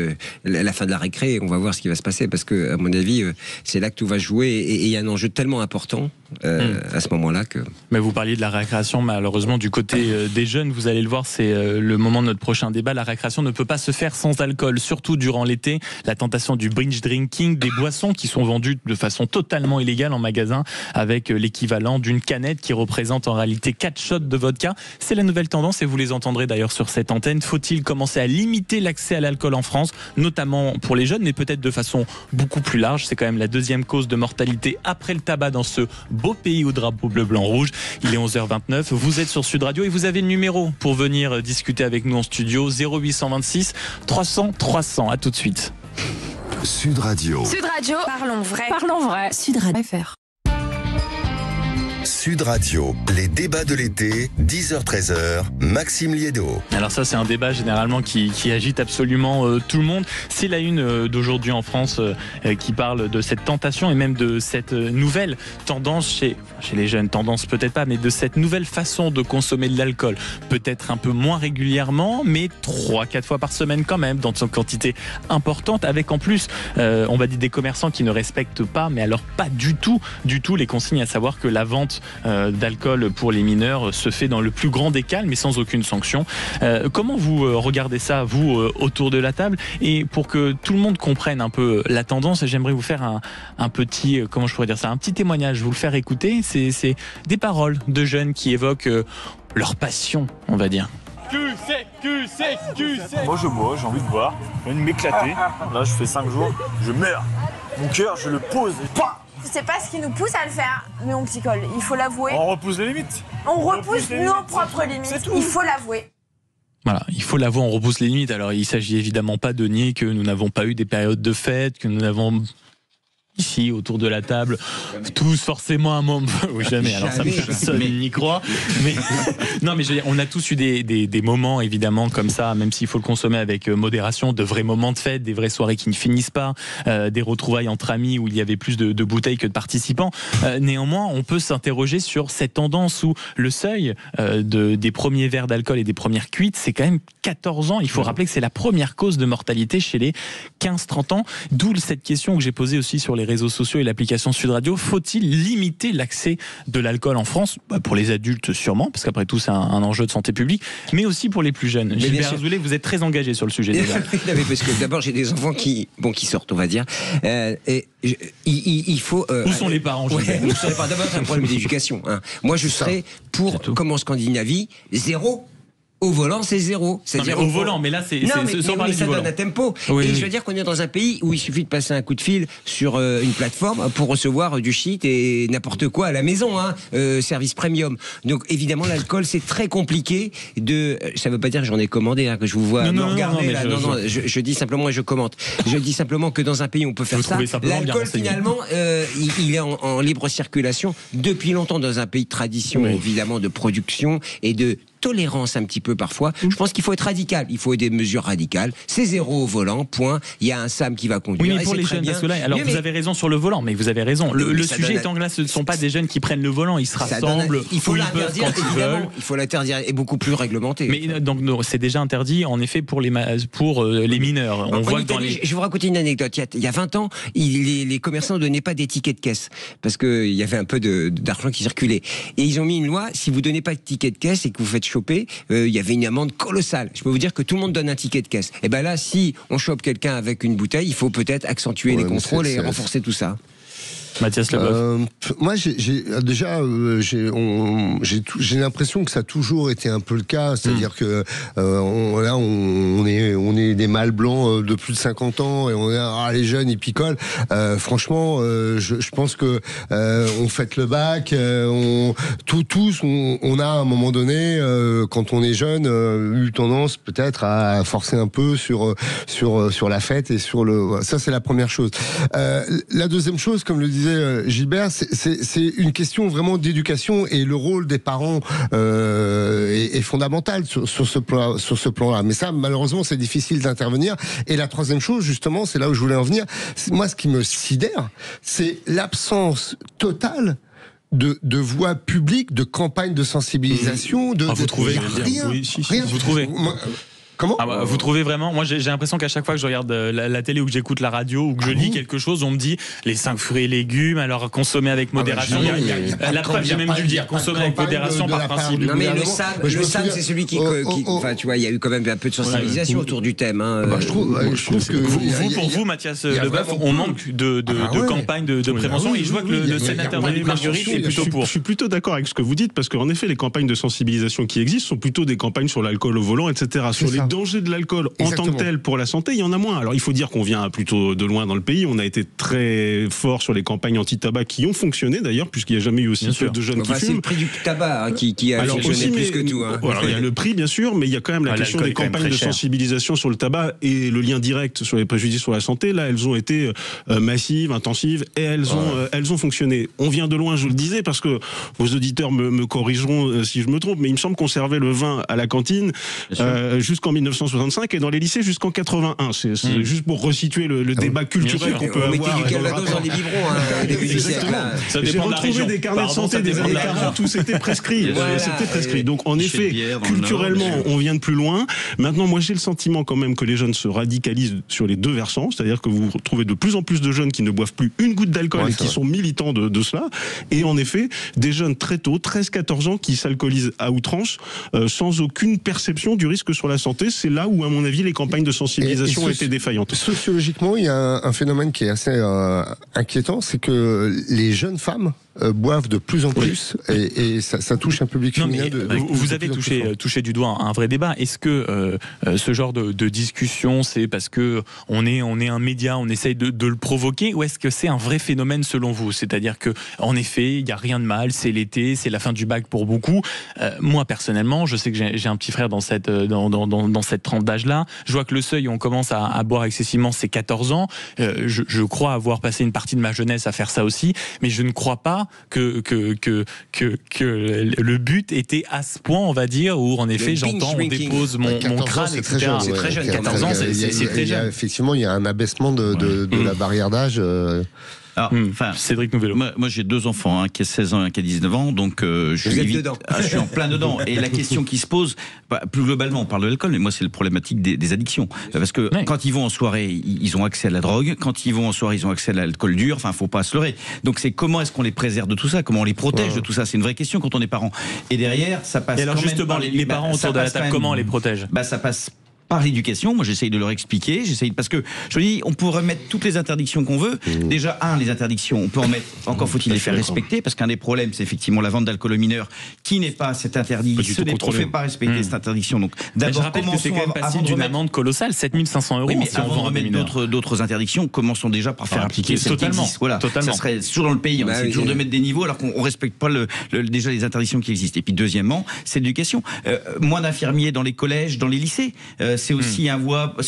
la fin de la récré. On va voir ce qui va se passer parce que, à mon avis, c'est là que tout va jouer. Et il y a un enjeu tellement important à ce moment-là que. Mais vous parliez de la récréation, malheureusement, du côté des jeunes. Vous allez le voir, c'est le moment de notre prochain débat. La récréation ne peut pas se faire sans alcool, surtout durant l'été. La tentation du binge drinking, des boissons qui sont vendues de façon totalement illégale en magasin, avec l'équivalent d'une canette qui représente en réalité 4 shots de vodka. C'est la nouvelle tendance et vous les entendrez d'ailleurs sur cette antenne. Faut-il commencer à limiter l'accès à l'alcool en France, notamment pour les jeunes, mais peut-être de façon beaucoup plus large? C'est quand même la 2e cause de mortalité après le tabac dans ce beau pays au drapeau bleu, blanc, rouge. Il est 11h29. Vous êtes sur Sud Radio et vous avez le numéro pour venir discuter avec nous en studio. 0826 300 300. À tout de suite. Sud Radio. Sud Radio. Parlons vrai. Parlons vrai. Sud Radio FR. Sud Radio, les débats de l'été, 10h-13h, Maxime Liédo. Alors ça, c'est un débat généralement qui agite absolument tout le monde. C'est la une d'aujourd'hui en France qui parle de cette tentation et même de cette nouvelle tendance chez les jeunes, tendance peut-être pas, mais de cette nouvelle façon de consommer de l'alcool. Peut-être un peu moins régulièrement, mais 3-4 fois par semaine quand même, dans une quantité importante, avec en plus, on va dire des commerçants qui ne respectent pas, mais alors pas du tout les consignes, à savoir que la vente d'alcool pour les mineurs se fait dans le plus grand des calmes et sans aucune sanction. Comment vous regardez ça, vous, autour de la table? Et pour que tout le monde comprenne un peu la tendance, j'aimerais vous faire un petit, comment je pourrais dire ça, un petit témoignage, vous le faire écouter. C'est des paroles de jeunes qui évoquent leur passion, on va dire. Moi je bois, j'ai envie de boire, j'ai envie de m'éclater. Là je fais 5 jours, je meurs. Mon cœur, je le pose et pam! C'est pas ce qui nous pousse à le faire, mais on picole, il faut l'avouer. On repousse les limites. On repousse nos propres limites, il faut l'avouer. Voilà, il faut l'avouer, on repousse les limites. Alors, il s'agit évidemment pas de nier que nous n'avons pas eu des périodes de fête, que nous n'avons ici autour de la table tous forcément un moment. Oui, jamais. Alors ça, personne n'y croit. Mais non, mais je veux dire, on a tous eu des moments évidemment comme ça, même s'il faut le consommer avec modération, de vrais moments de fête, des vraies soirées qui ne finissent pas, des retrouvailles entre amis où il y avait plus de bouteilles que de participants. Néanmoins, on peut s'interroger sur cette tendance où le seuil des premiers verres d'alcool et des premières cuites, c'est quand même 14 ans. Il faut rappeler que c'est la première cause de mortalité chez les 15-30 ans. D'où cette question que j'ai posée aussi sur les réseaux sociaux et l'application Sud Radio. Faut-il limiter l'accès de l'alcool en France? Pour les adultes sûrement, parce qu'après tout c'est un enjeu de santé publique, mais aussi pour les plus jeunes. Gilbert Azoulay, vous êtes très engagé sur le sujet déjà. Parce que d'abord j'ai des enfants qui sortent, on va dire. Il faut. Où sont les parents? D'abord c'est un problème d'éducation. Hein. Moi je serais pour, comme en Scandinavie, 0. Au volant, c'est 0. C'est-à-dire au volant, mais là, c'est sans parler du volant. Ça donne un tempo. Et je veux dire qu'on est dans un pays où il suffit de passer un coup de fil sur une plateforme pour recevoir du shit et n'importe quoi à la maison, hein, service premium. Donc évidemment, l'alcool, c'est très compliqué de. Ça veut pas dire que j'en ai commandé, hein, que je vous vois me regarder. Je dis simplement et je commente. Je dis simplement que dans un pays où on peut faire ça, l'alcool finalement, il est en libre circulation depuis longtemps dans un pays de tradition, évidemment, de production et de tolérance un petit peu parfois. Je pense qu'il faut être radical. Il faut des mesures radicales. C'est 0 au volant, point. Il y a un SAM qui va conduire. Oui, mais pour les jeunes, parce que là, alors vous avez raison sur le volant, mais vous avez raison. Le sujet étant que là, ce ne sont pas des jeunes qui prennent le volant, ils se rassemblent. Il faut l'interdire, évidemment. Il faut l'interdire et beaucoup plus réglementé. Mais donc c'est déjà interdit, en effet, pour les mineurs. On voit que dans les... Je vais vous raconter une anecdote. Il y a 20 ans, les commerçants ne donnaient pas des tickets de caisse parce qu'il y avait un peu d'argent qui circulait. Et ils ont mis une loi, si vous ne donnez pas de ticket de caisse et que vous faites choper, il y avait une amende colossale. Je peux vous dire que tout le monde donne un ticket de caisse. Et ben là, si on chope quelqu'un avec une bouteille, il faut peut-être accentuer les contrôles et renforcer tout ça. Mathias Leboeuf. Moi, j'ai l'impression que ça a toujours été un peu le cas, c'est-à-dire que on est des mâles blancs de plus de 50 ans et on est les jeunes ils picolent. Franchement, je pense que on fête le bac, tous on a à un moment donné quand on est jeune eu tendance peut-être à forcer un peu sur la fête et sur ça c'est la première chose. La deuxième chose, comme le disait Gilbert, c'est une question vraiment d'éducation et le rôle des parents est fondamental sur ce plan-là. Mais ça, malheureusement, c'est difficile d'intervenir. Et la troisième chose, justement, c'est là où je voulais en venir. Moi, ce qui me sidère, c'est l'absence totale de voix publique, de campagne de sensibilisation. Vous trouvez rien. Vous trouvez. Comment vous trouvez vraiment? Moi, j'ai l'impression qu'à chaque fois que je regarde la télé ou que j'écoute la radio ou que je lis quelque chose, on me dit les 5 fruits et légumes, alors consommer avec modération. La preuve, j'ai même dû le dire, consommer avec modération par principe. Non, mais le SAM, c'est celui qui. Enfin, tu vois, il y a eu quand même un peu de sensibilisation autour du thème. Je trouve que. Pour vous, Mathias Leboeuf, on manque de campagne de prévention. Et je vois que le sénateur Marguerite est plutôt pour. Je suis plutôt d'accord avec ce que vous dites, parce qu'en effet, les campagnes de sensibilisation qui existent sont plutôt des campagnes sur l'alcool au volant, etc. Sur les dangers de l'alcool en tant que tel pour la santé, il y en a moins. Alors il faut dire qu'on vient plutôt de loin dans le pays. On a été très fort sur les campagnes anti-tabac qui ont fonctionné d'ailleurs, puisqu'il n'y a jamais eu aussi peu de jeunes qui fument. C'est le prix du tabac qui a fonctionné plus que tout. Alors, il y a le prix bien sûr, mais il y a quand même la question des campagnes de sensibilisation sur le tabac et le lien direct sur les préjudices sur la santé. Là, elles ont été massives, intensives et elles ont fonctionné. On vient de loin, je le disais, parce que vos auditeurs me corrigeront si je me trompe, mais il me semble qu'on servait le vin à la cantine jusqu'en 1965 et dans les lycées jusqu'en 81. C'est juste pour resituer le débat culturel qu'on peut avoir. On mettait du Calvados dans les biberons au début du siècle. J'ai retrouvé des carnets de santé des années 40 où c'était prescrit. C'était prescrit. Donc en effet, culturellement, on vient de plus loin. Maintenant, moi j'ai le sentiment quand même que les jeunes se radicalisent sur les deux versants. C'est-à-dire que vous retrouvez de plus en plus de jeunes qui ne boivent plus une goutte d'alcool et qui sont militants de cela. Et en effet, des jeunes très tôt, 13-14 ans, qui s'alcoolisent à outrance sans aucune perception du risque sur la santé. C'est là où, à mon avis, les campagnes de sensibilisation ont été défaillantes. Sociologiquement, il y a un phénomène qui est assez inquiétant, c'est que les jeunes femmes boivent de plus en plus et ça touche un public féminin. Vous avez touché du doigt un vrai débat. Est-ce que ce genre de discussion, c'est parce que on est un média, on essaye de le provoquer, ou est-ce que c'est un vrai phénomène selon vous? C'est-à-dire que en effet, il n'y a rien de mal, c'est l'été, c'est la fin du bac pour beaucoup. Moi personnellement, je sais que j'ai un petit frère dans cette tranche d'âge-là. Je vois que le seuil où on commence à boire excessivement, c'est 14 ans. Je crois avoir passé une partie de ma jeunesse à faire ça aussi, mais je ne crois pas que le but était à ce point, on va dire, où en effet j'entends, on dépose mon crâne, etc. C'est très jeune, 14 ans, c'est très jeune. Effectivement, il y a un abaissement de la barrière d'âge. Alors, Cédric Nouvello. Moi j'ai deux enfants, un qui a 16 ans et un qui a 19 ans, donc je suis en plein dedans. Et la question qui se pose, plus globalement, on parle de l'alcool, mais moi c'est le problématique des addictions. Parce que quand ils vont en soirée, ils ont accès à la drogue. Quand ils vont en soirée, ils ont accès à l'alcool dur. Enfin, faut pas se leurrer. Donc c'est comment est-ce qu'on les préserve de tout ça? Comment on les protège de tout ça? C'est une vraie question quand on est parent. Et derrière, ça passe. Et alors justement, les parents autour de la table, comment on les protège? Ça passe par l'éducation. Moi, j'essaye de leur expliquer. Parce que je dis, on pourrait mettre toutes les interdictions qu'on veut. Déjà, les interdictions, on peut en mettre. Encore faut-il les faire respecter, parce qu'un des problèmes, c'est effectivement la vente d'alcool aux mineurs, qui n'est pas cet interdit. On ne fait pas respecter cette interdiction. Donc, d'abord, je rappelle que c'est quand même passible d'une amende colossale, 7 500 €. Oui, mais avant de remettre d'autres interdictions, commençons déjà par faire appliquer celles qui existent. Voilà. Ça serait toujours dans le pays. On essaie toujours de mettre des niveaux, alors qu'on respecte pas déjà les interdictions qui existent. Et puis, deuxièmement, c'est l'éducation. Moins d'infirmiers dans les collèges, dans les lycées. C'est aussi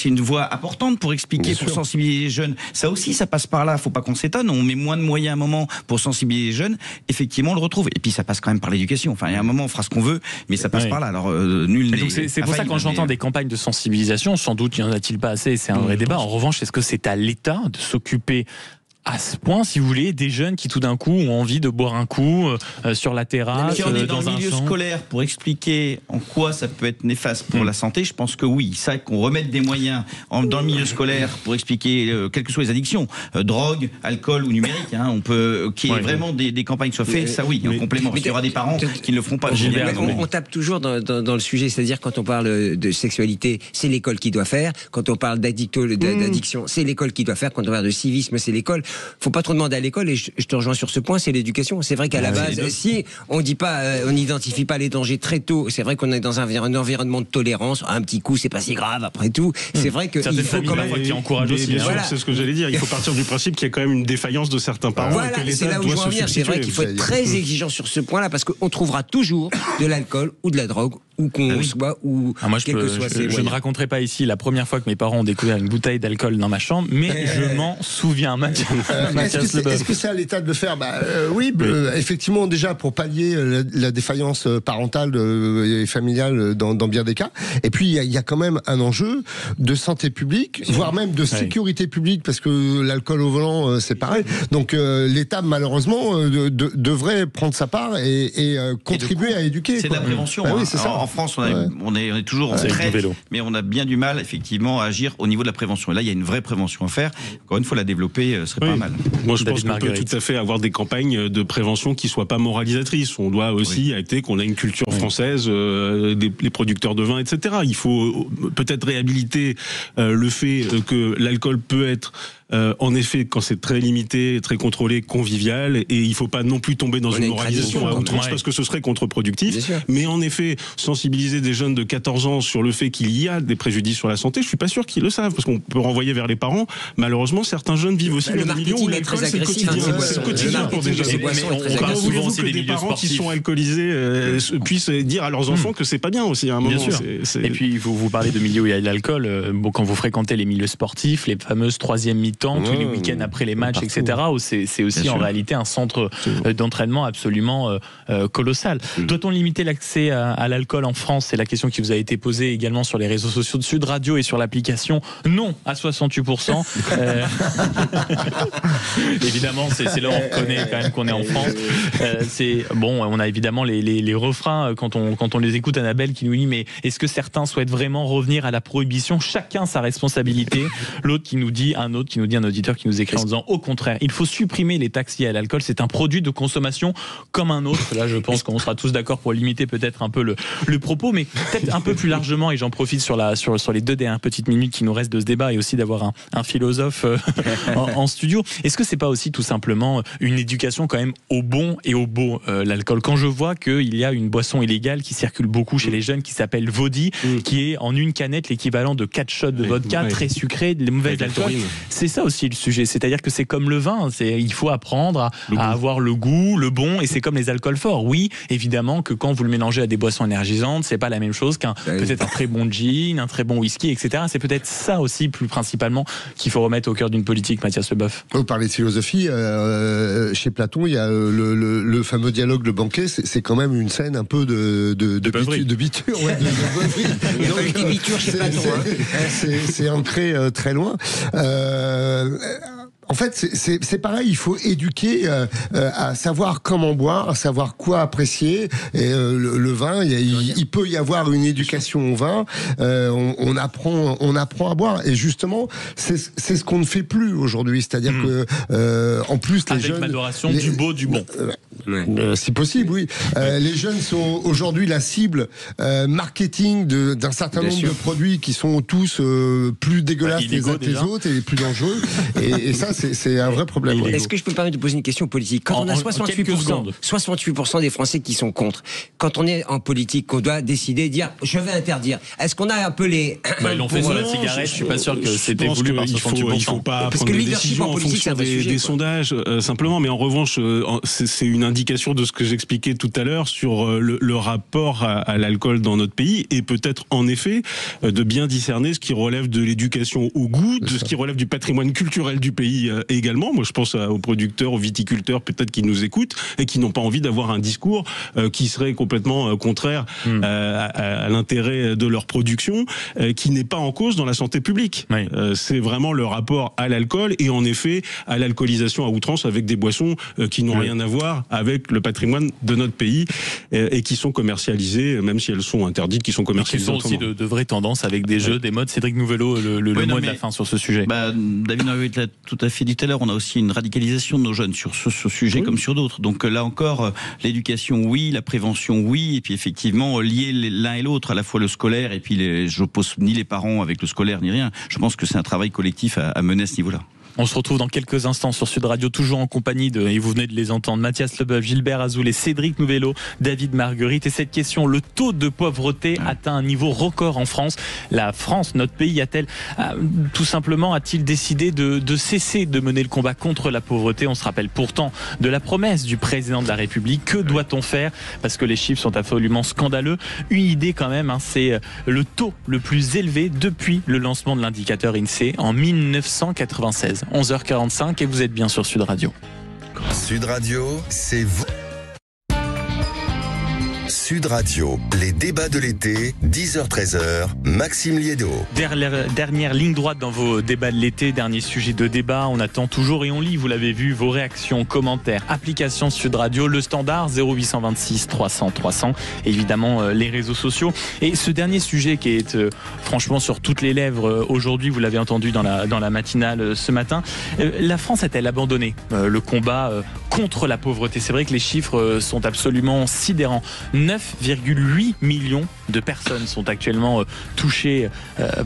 une voie importante pour expliquer, pour sensibiliser les jeunes. Ça aussi, ça passe par là. Faut pas qu'on s'étonne. On met moins de moyens à un moment pour sensibiliser les jeunes. Effectivement, on le retrouve. Et puis, ça passe quand même par l'éducation. Enfin, il y a un moment, on fera ce qu'on veut, mais ça passe par là. Alors, nul n'est. C'est pour ça que quand j'entends des campagnes de sensibilisation, sans doute, il n'y en a-t-il pas assez. C'est un vrai débat. En revanche, est-ce que c'est à l'État de s'occuper à ce point, si vous voulez, des jeunes qui tout d'un coup ont envie de boire un coup sur la terrasse, on est dans le milieu scolaire pour expliquer en quoi ça peut être néfaste pour la santé, je pense que oui. Ça, qu'on remette des moyens dans le milieu scolaire pour expliquer quelles que soient les addictions, drogue, alcool ou numérique, on peut qu'il y ait vraiment des campagnes soient faites, ça oui, en complément. Parce qu'il y aura des parents qui ne le feront pas. On tape toujours dans le sujet, c'est-à-dire quand on parle de sexualité, c'est l'école qui doit faire. Quand on parle d'addiction, c'est l'école qui doit faire. Quand on parle de civisme, c'est l'école. Faut pas trop demander à l'école, et je te rejoins sur ce point, c'est l'éducation. C'est vrai qu'à la base, si on dit pas, on n'identifie pas les dangers très tôt, c'est vrai qu'on est dans un environnement de tolérance. Un petit coup, c'est pas si grave après tout. C'est vrai que il faut quand même qui encourage aussi. C'est ce que j'allais dire. Il faut partir du principe qu'il y a quand même une défaillance de certains parents. Voilà, c'est là où je veux en venir. C'est vrai qu'il faut être très exigeant sur ce point-là, parce qu'on trouvera toujours de l'alcool ou de la drogue, où qu'on soit, ou quel que soit. Je ne raconterai pas ici la première fois que mes parents ont découvert une bouteille d'alcool dans ma chambre, mais je m'en souviens. Est-ce que c'est à l'État de le faire? Oui, effectivement, déjà pour pallier la défaillance parentale et familiale dans bien des cas. Et puis il y a quand même un enjeu de santé publique, voire même de sécurité publique, parce que l'alcool au volant, c'est pareil. Donc l'État, malheureusement, devrait prendre sa part et contribuer à éduquer. C'est de la prévention. Oui, c'est ça. En France, on est toujours en traite, mais on a bien du mal, effectivement, à agir au niveau de la prévention. Et là, il y a une vraie prévention à faire. Encore une fois, la développer serait pas mal. Moi, je pense qu'on peut tout à fait avoir des campagnes de prévention qui soient pas moralisatrices. On doit aussi acter qu'on a une culture française, les producteurs de vin, etc. Il faut peut-être réhabiliter le fait que l'alcool peut être en effet, quand c'est très limité, très contrôlé, convivial, et il ne faut pas non plus tomber dans une moralisation à outrance, parce que ce serait contre-productif. Mais en effet, sensibiliser des jeunes de 14 ans sur le fait qu'il y a des préjudices sur la santé, je suis pas sûr qu'ils le savent, parce qu'on peut renvoyer vers les parents. Malheureusement, certains jeunes vivent aussi dans des milieux où l'alcool c'est le quotidien pour des jeunes. Comment voulez-vous que des parents qui sont alcoolisés puissent dire à leurs enfants que c'est pas bien aussi à un moment? Et puis vous parlez de milieux où il y a de l'alcool. Quand vous fréquentez les milieux sportifs, les fameuses troisième mi-temps temps, tous les week-ends après les matchs, etc. Où c'est aussi en réalité un centre d'entraînement absolument colossal. Doit-on limiter l'accès à l'alcool en France? C'est la question qui vous a été posée également sur les réseaux sociaux de Sud Radio et sur l'application. Non, à 68%. Évidemment, c'est là où on reconnaît quand même qu'on est en France. On a évidemment les refrains quand on les écoute, Annabelle qui nous dit mais est-ce que certains souhaitent vraiment revenir à la prohibition? Chacun sa responsabilité. Un auditeur qui nous écrit en disant au contraire, il faut supprimer les taxes liées à l'alcool, c'est un produit de consommation comme un autre. Là, je pense qu'on sera tous d'accord pour limiter peut-être un peu le propos, mais peut-être un peu plus largement, et j'en profite sur les 2 dernières petites minutes qui nous restent de ce débat et aussi d'avoir un philosophe en studio. Est-ce que c'est pas aussi tout simplement une éducation quand même au bon et au beau, l'alcool? Quand je vois qu'il y a une boisson illégale qui circule beaucoup chez les jeunes qui s'appelle Vodi, qui est en une canette l'équivalent de 4 shots de vodka, très sucré, de mauvais alcool. C'est ça aussi le sujet, c'est-à-dire que c'est comme le vin, il faut apprendre à avoir le goût, le bon, et c'est comme les alcools forts. Oui, évidemment que quand vous le mélangez à des boissons énergisantes, c'est pas la même chose qu'un peut-être un très bon gin, un très bon whisky, etc. C'est peut-être ça aussi plus principalement qu'il faut remettre au cœur d'une politique, Mathias Leboeuf. Vous parlez de philosophie, chez Platon, il y a le fameux dialogue Le Banquet, c'est quand même une scène un peu de biture. Ouais, de biture chez Platon. C'est ancré très loin. En fait, c'est pareil, il faut éduquer à savoir comment boire, à savoir quoi apprécier. Et le vin, il peut y avoir une éducation au vin. On apprend à boire. Et justement, c'est ce qu'on ne fait plus aujourd'hui. C'est-à-dire que, en plus, les jeunes... Avec modération, du beau, du bon. Si possible, oui. Les jeunes sont aujourd'hui la cible marketing d'un certain nombre de produits qui sont tous plus dégueulasses les uns que les autres et plus dangereux. Et ça, c'est un vrai problème. Est-ce que je peux me permettre de poser une question politique? Quand on a 68% des Français qui sont contre, quand on est en politique, qu'on doit décider, dire je vais interdire, est-ce qu'on a un peu les... ils l'ont fait sur la cigarette, je suis pas sûr que c'était voulu par 68%. Il faut pas prendre des décisions en fonction des sondages, simplement, mais en revanche, c'est une indication de ce que j'expliquais tout à l'heure sur le rapport à l'alcool dans notre pays, et peut-être en effet de bien discerner ce qui relève de l'éducation au goût, de ce qui relève du patrimoine culturel du pays également. Moi, je pense aux producteurs, aux viticulteurs peut-être qui nous écoutent et qui n'ont pas envie d'avoir un discours qui serait complètement contraire à l'intérêt de leur production, qui n'est pas en cause dans la santé publique. Oui. C'est vraiment le rapport à l'alcool et en effet à l'alcoolisation à outrance avec des boissons qui n'ont rien à voir avec le patrimoine de notre pays et qui sont commercialisées, même si elles sont interdites, qui sont commercialisées. Qui sont aussi de vraies tendances avec des jeux, des modes. Cédric Nouvelot, le mot de la fin sur ce sujet. David Marguerite l'a tout à fait dit tout à l'heure, on a aussi une radicalisation de nos jeunes sur ce sujet comme sur d'autres. Donc là encore, l'éducation, oui, la prévention, oui, et puis effectivement, lier l'un et l'autre, à la fois le scolaire, et puis je n'oppose ni les parents avec le scolaire, ni rien. Je pense que c'est un travail collectif à mener à ce niveau-là. On se retrouve dans quelques instants sur Sud Radio, toujours en compagnie et vous venez de les entendre, Mathias Leboeuf, Gilbert Azoulay, Cédric Nouvelot, David Marguerite. Et cette question, le taux de pauvreté atteint un niveau record en France. La France, notre pays, tout simplement a-t-il décidé de cesser de mener le combat contre la pauvreté? On se rappelle pourtant de la promesse du président de la République. Que doit-on faire? Parce que les chiffres sont absolument scandaleux. Une idée quand même, c'est le taux le plus élevé depuis le lancement de l'indicateur INSEE en 1996. 11h45 et vous êtes bien sur Sud Radio. Sud Radio, c'est vous. Sud Radio, les débats de l'été, 10h-13h, Maxime Liédo. Dernière ligne droite dans vos débats de l'été, dernier sujet de débat. On attend toujours et on lit, vous l'avez vu, vos réactions, commentaires, application Sud Radio, le standard 0826 300 300, évidemment les réseaux sociaux. Et ce dernier sujet qui est franchement sur toutes les lèvres aujourd'hui, vous l'avez entendu dans la matinale ce matin, la France a-t-elle abandonné le combat contre la pauvreté? C'est vrai que les chiffres sont absolument sidérants. 9,8 millions de personnes sont actuellement touchées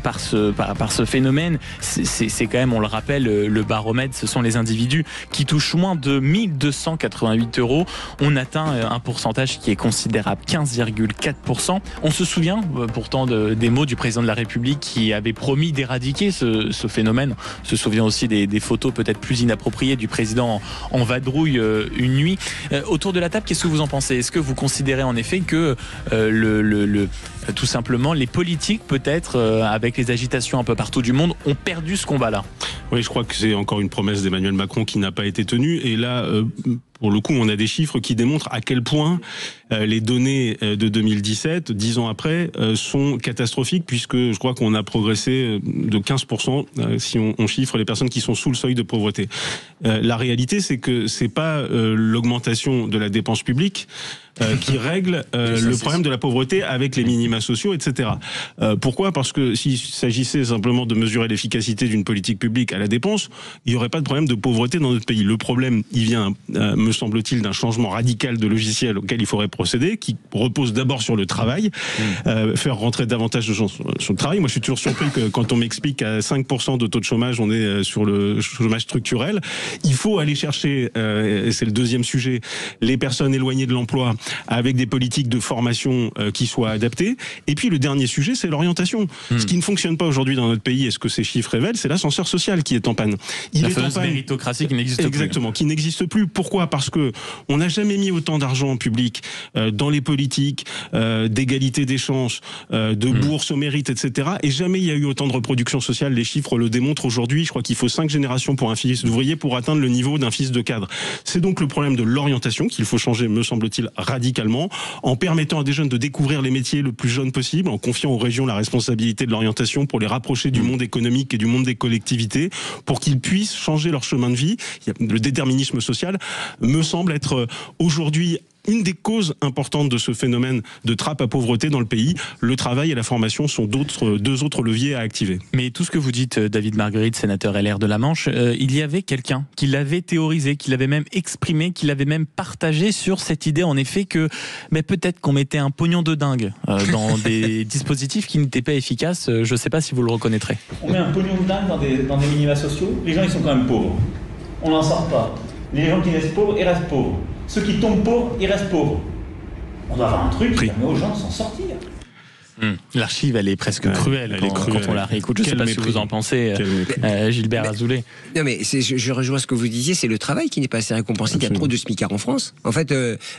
par ce phénomène. C'est quand même, on le rappelle, le baromètre, ce sont les individus qui touchent moins de 1288 €. On atteint un pourcentage qui est considérable, 15,4%. On se souvient pourtant des mots du président de la République qui avait promis d'éradiquer ce phénomène. On se souvient aussi des photos peut-être plus inappropriées du président en vadrouille une nuit. Autour de la table, qu'est-ce que vous en pensez? Est-ce que vous considérez en effet que tout simplement les politiques peut-être avec les agitations un peu partout du monde ont perdu ce combat-là? Oui, je crois que c'est encore une promesse d'Emmanuel Macron qui n'a pas été tenue. Et là, pour le coup, on a des chiffres qui démontrent à quel point les données de 2017, 10 ans après, sont catastrophiques, puisque je crois qu'on a progressé de 15% si on chiffre les personnes qui sont sous le seuil de pauvreté. La réalité, c'est que c'est pas l'augmentation de la dépense publique qui règle le problème de la pauvreté avec les minima sociaux, etc. Pourquoi ? Parce que s'il s'agissait simplement de mesurer l'efficacité d'une politique publique à la dépense, il n'y aurait pas de problème de pauvreté dans notre pays. Le problème, il vient, me semble-t-il, d'un changement radical de logiciel auquel il faudrait procéder, qui repose d'abord sur le travail, faire rentrer davantage de gens sur le travail. Moi, je suis toujours surpris que quand on m'explique qu'à 5% de taux de chômage, on est sur le chômage structurel. Il faut aller chercher, et c'est le deuxième sujet, les personnes éloignées de l'emploi, avec des politiques de formation qui soient adaptées. Et puis le dernier sujet, c'est l'orientation. Ce qui ne fonctionne pas aujourd'hui dans notre pays, et ce que ces chiffres révèlent, c'est l'ascenseur social qui est en panne. La fameuse méritocratie qui n'existe plus. Exactement, qui n'existe plus. Pourquoi ? Parce que on n'a jamais mis autant d'argent en public dans les politiques d'égalité des chances, de bourse au mérite, etc. Et jamais il y a eu autant de reproduction sociale. Les chiffres le démontrent aujourd'hui. Je crois qu'il faut 5 générations pour un fils d'ouvrier pour atteindre le niveau d'un fils de cadre. C'est donc le problème de l'orientation qu'il faut changer, me semble-t-il, radicalement, en permettant à des jeunes de découvrir les métiers le plus jeunes possible, en confiant aux régions la responsabilité de l'orientation pour les rapprocher du monde économique et du monde des collectivités, pour qu'ils puissent changer leur chemin de vie. Le déterminisme social me semble être aujourd'hui une des causes importantes de ce phénomène de trappe à pauvreté dans le pays. Le travail et la formation sont deux autres leviers à activer. Mais tout ce que vous dites, David Margueritte, sénateur LR de la Manche, il y avait quelqu'un qui l'avait théorisé, qui l'avait même exprimé, qui l'avait même partagé sur cette idée, en effet, que peut-être qu'on mettait un pognon de dingue dans des dispositifs qui n'étaient pas efficaces. Je ne sais pas si vous le reconnaîtrez. On met un pognon de dingue dans des minima sociaux. Les gens, ils sont quand même pauvres. On n'en sort pas. Les gens qui restent pauvres, ils restent pauvres. Ceux qui tombent pauvres, ils restent pauvres. On doit avoir un truc qui permet aux gens de s'en sortir. L'archive, elle est presque cruelle quand on la réécoute. Je ne sais pas ce que vous en pensez, Gilbert Azoulay. Non, mais je rejoins ce que vous disiez, c'est le travail qui n'est pas assez récompensé. Il y a trop de smicards en France. En fait,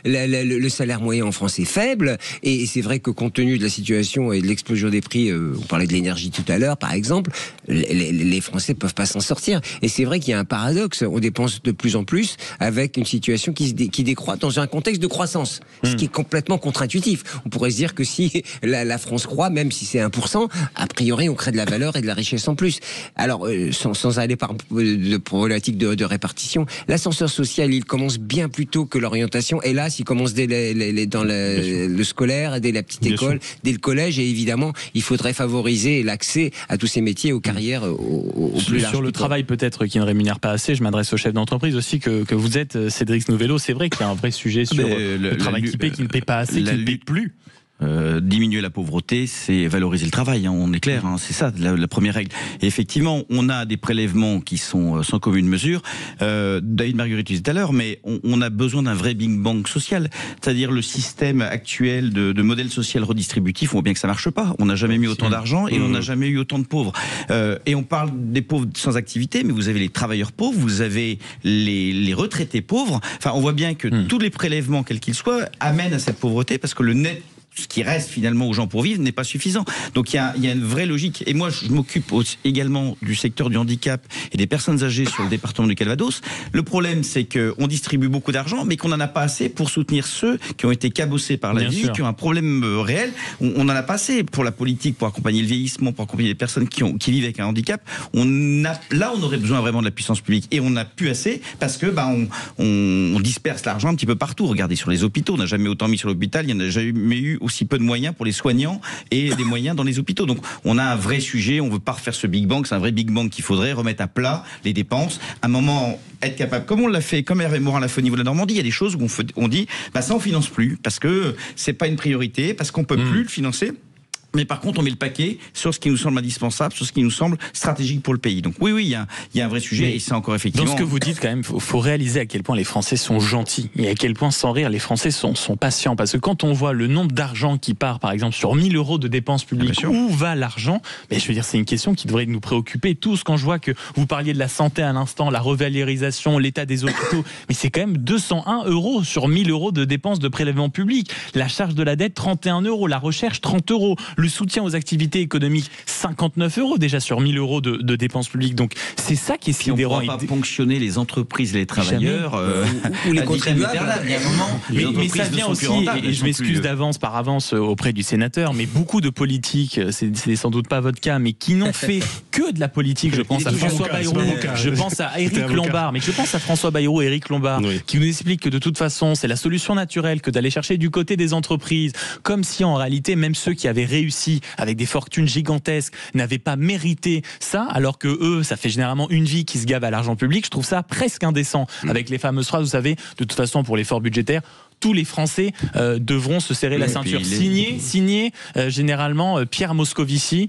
le salaire moyen en France est faible, et c'est vrai que compte tenu de la situation et de l'explosion des prix, on parlait de l'énergie tout à l'heure, par exemple, les Français ne peuvent pas s'en sortir. Et c'est vrai qu'il y a un paradoxe. On dépense de plus en plus avec une situation qui décroît dans un contexte de croissance, ce qui est complètement contre-intuitif. On pourrait se dire que si la France croît, même si c'est 1%, a priori on crée de la valeur et de la richesse en plus. Alors, sans aller par de problématiques de répartition, l'ascenseur social, il commence bien plus tôt que l'orientation. Hélas, il commence dès dans le scolaire, dès la petite école, dès le collège, et évidemment, il faudrait favoriser l'accès à tous ces métiers, aux carrières au plus large. Sur le travail peut-être qui ne rémunère pas assez, je m'adresse au chef d'entreprise aussi que vous êtes, Cédric Nouvello. C'est vrai qu'il y a un vrai sujet sur le travail qui paie, qui ne paie pas assez, qui ne paie plus. Diminuer la pauvreté, c'est valoriser le travail, on est clair, c'est ça la première règle. Et effectivement, on a des prélèvements qui sont sans commune mesure. David Margueritte disait tout à l'heure, mais on a besoin d'un vrai Big Bang social, c'est-à-dire le système actuel de modèle social redistributif, on voit bien que ça marche pas. On n'a jamais mis autant d'argent et on n'a jamais eu autant de pauvres. Et on parle des pauvres sans activité, mais vous avez les travailleurs pauvres, vous avez les retraités pauvres. Enfin, on voit bien que tous les prélèvements, quels qu'ils soient, amènent à cette pauvreté, parce que le net, ce qui reste finalement aux gens pour vivre, n'est pas suffisant. Donc il y a une vraie logique. Et moi, je m'occupe également du secteur du handicap et des personnes âgées sur le département du Calvados. Le problème, c'est qu'on distribue beaucoup d'argent, mais qu'on n'en a pas assez pour soutenir ceux qui ont été cabossés par la vie, qui ont un problème réel. On n'en a pas assez pour la politique, pour accompagner le vieillissement, pour accompagner les personnes qui vivent avec un handicap. Là, on aurait besoin vraiment de la puissance publique. Et on n'a plus assez parce que on disperse l'argent un petit peu partout. Regardez sur les hôpitaux, on n'a jamais autant mis sur l'hôpital, il n'y en a jamais eu aussi peu de moyens pour les soignants et des moyens dans les hôpitaux. Donc on a un vrai sujet, on ne veut pas refaire ce Big Bang, c'est un vrai Big Bang qu'il faudrait remettre à plat les dépenses. À un moment, être capable, comme on l'a fait, comme Hervé Morin l'a fait au niveau de la Normandie, il y a des choses où on dit, ça on finance plus, parce que c'est pas une priorité, parce qu'on peut plus le financer. Mais par contre, on met le paquet sur ce qui nous semble indispensable, sur ce qui nous semble stratégique pour le pays. Donc oui, il y a un vrai sujet, et c'est encore effectivement... Dans ce que vous dites, quand même, faut réaliser à quel point les Français sont gentils, et à quel point, sans rire, les Français sont patients. Parce que quand on voit le nombre d'argent qui part, par exemple, sur 1000 € de dépenses publiques, où va l'argent ? Mais je veux dire, c'est une question qui devrait nous préoccuper tous. Quand je vois que vous parliez de la santé à l'instant, la revalorisation, l'état des hôpitaux, mais c'est quand même 201 € sur 1000 € de dépenses de prélèvement public. La charge de la dette, 31 €. La recherche, 30 €. Le soutien aux activités économiques, 59 € déjà sur 1000 € de dépenses publiques. Donc c'est ça qui est sidérant. On ne pourra pas ponctionner les entreprises, les travailleurs ou les contribuables. Mais ça vient aussi, et je m'excuse par avance auprès du sénateur, mais beaucoup de politiques, c'est sans doute pas votre cas, mais qui n'ont fait que de la politique. Je pense à François Bayrou, je pense à Éric Lombard, mais je pense à François Bayrou et Éric Lombard, qui nous expliquent que de toute façon, c'est la solution naturelle que d'aller chercher du côté des entreprises, comme si en réalité, même ceux qui avaient réussi avec des fortunes gigantesques n'avaient pas mérité ça, alors que eux, ça fait généralement une vie qui se gave à l'argent public. Je trouve ça presque indécent, avec les fameuses phrases, vous savez, de toute façon, pour l'effort budgétaire, tous les Français devront se serrer la ceinture. Signé généralement Pierre Moscovici,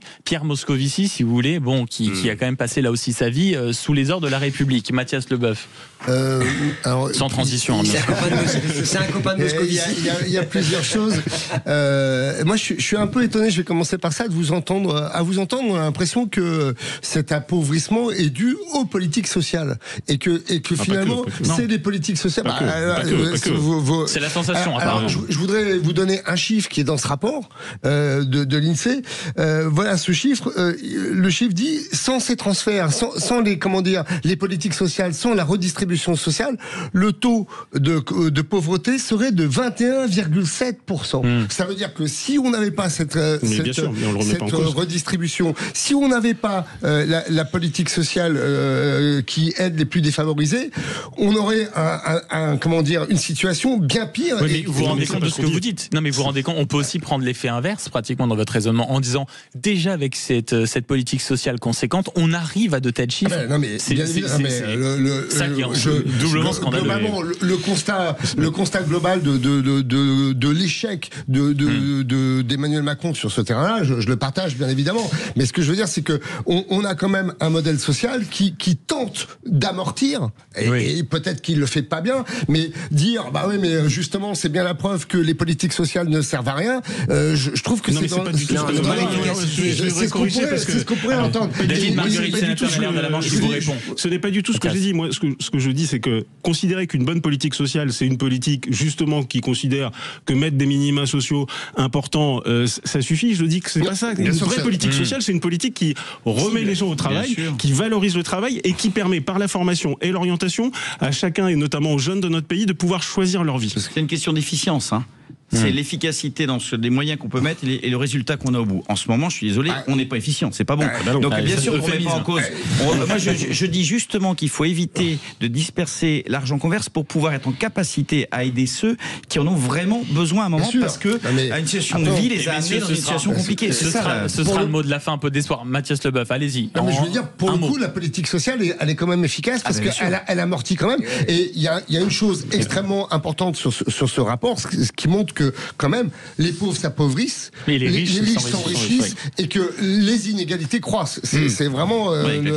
si vous voulez, bon, qui a quand même passé là aussi sa vie sous les ordres de la République. Mathias Leboeuf. Sans transition. C'est un copain de Moscovici. Il y a plusieurs choses. Moi, je suis un peu étonné, je vais commencer par ça, à vous entendre. On a l'impression que cet appauvrissement est dû aux politiques sociales. Et que finalement, c'est des politiques sociales. C'est la sensation. Alors, je voudrais vous donner un chiffre qui est dans ce rapport de l'INSEE. Voilà ce chiffre. Le chiffre dit, sans ces transferts, sans les politiques sociales, sans la redistribution sociale, le taux de pauvreté serait de 21,7%. Ça veut dire que si on n'avait pas cette redistribution, si on n'avait pas la politique sociale qui aide les plus défavorisés, on aurait une situation bien pire. Oui, mais vous vous rendez compte de ce que vous dites. Non, mais vous vous rendez compte, on peut aussi prendre l'effet inverse pratiquement dans votre raisonnement en disant déjà avec cette politique sociale conséquente, on arrive à de tels chiffres. Non, mais c'est ça qui est doublement scandaleux. Globalement, le constat global de l'échec d'Emmanuel Macron sur ce terrain-là, je le partage bien évidemment. Mais ce que je veux dire, c'est que on a quand même un modèle social qui tente d'amortir, et peut-être qu'il le fait pas bien, mais dire mais justement c'est bien la preuve que les politiques sociales ne servent à rien. Je trouve que c'est ce qu'on pourrait entendre. David Marguerite, sénateur LR de la Manche, qui vous répond. Ce n'est pas du tout ce que j'ai dit. Moi, ce que je dis, c'est que considérer qu'une bonne politique sociale, c'est une politique justement qui considère que mettre des minima sociaux importants, ça suffit. Je dis que c'est pas ça. Une vraie politique sociale, c'est une politique qui remet les gens au travail, qui valorise le travail et qui permet par la formation et l'orientation à chacun et notamment aux jeunes de notre pays de pouvoir choisir leur vie. C'est une question d'efficience, hein. C'est l'efficacité dans des moyens qu'on peut mettre et le résultat qu'on a au bout. En ce moment, je suis désolé, on n'est pas efficient, c'est pas bon. Donc bien sûr, on ne met pas en cause. Moi, je dis justement qu'il faut éviter de disperser l'argent qu'on verse pour pouvoir être en capacité à aider ceux qui en ont vraiment besoin à un moment, parce que à une situation de vie les a amenés dans une situation compliquée. Ce sera le mot de la fin, un peu d'espoir. Mathias Leboeuf, allez-y. Non, mais je veux dire, pour le coup, la politique sociale, elle est quand même efficace parce qu'elle amortit quand même. Et il y a une chose extrêmement importante sur ce rapport, ce qui montre que quand même les pauvres s'appauvrissent, les riches s'enrichissent et que les inégalités croissent. C'est vraiment le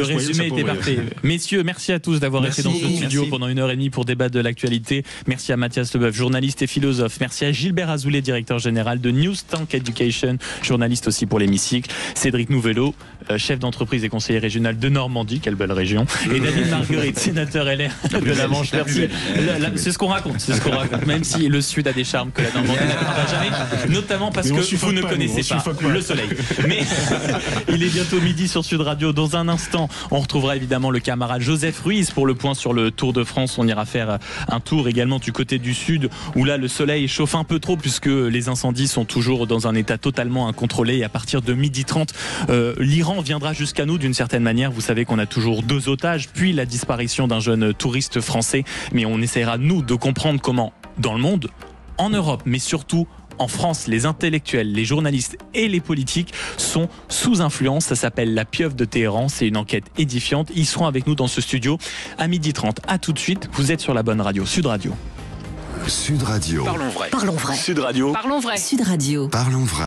résumé était parfait. Messieurs, merci à tous d'avoir été dans ce studio pendant 1h30 pour débattre de l'actualité. Merci à Mathias Leboeuf, journaliste et philosophe. Merci à Gilbert Azoulay, directeur général de New Tank Education, journaliste aussi pour l'Hémicycle. Cédric Nouvelot, chef d'entreprise et conseiller régional de Normandie, quelle belle région. Et David Marguerite, sénateur LR de la Manche. Merci. C'est ce qu'on raconte. Même si le Sud a des charmes que la Normandie n'atteindra jamais, notamment parce que vous ne connaissez pas le soleil. Mais il est bientôt midi sur Sud Radio. Dans un instant, on retrouvera évidemment le camarade Joseph Ruiz pour le point sur le Tour de France. On ira faire un tour également du côté du Sud, où là le soleil chauffe un peu trop puisque les incendies sont toujours dans un état totalement incontrôlé. Et à partir de 12h30, l'Iran viendra jusqu'à nous d'une certaine manière. Vous savez qu'on a toujours 2 otages, puis la disparition d'un jeune touriste français. Mais on essaiera, nous, de comprendre comment, dans le monde, en Europe, mais surtout en France, les intellectuels, les journalistes et les politiques sont sous influence. Ça s'appelle La Pieuvre de Téhéran. C'est une enquête édifiante. Ils seront avec nous dans ce studio à 12h30. À tout de suite. Vous êtes sur la bonne radio, Sud Radio. Sud Radio. Parlons vrai. Sud Radio. Parlons vrai. Sud Radio. Parlons vrai.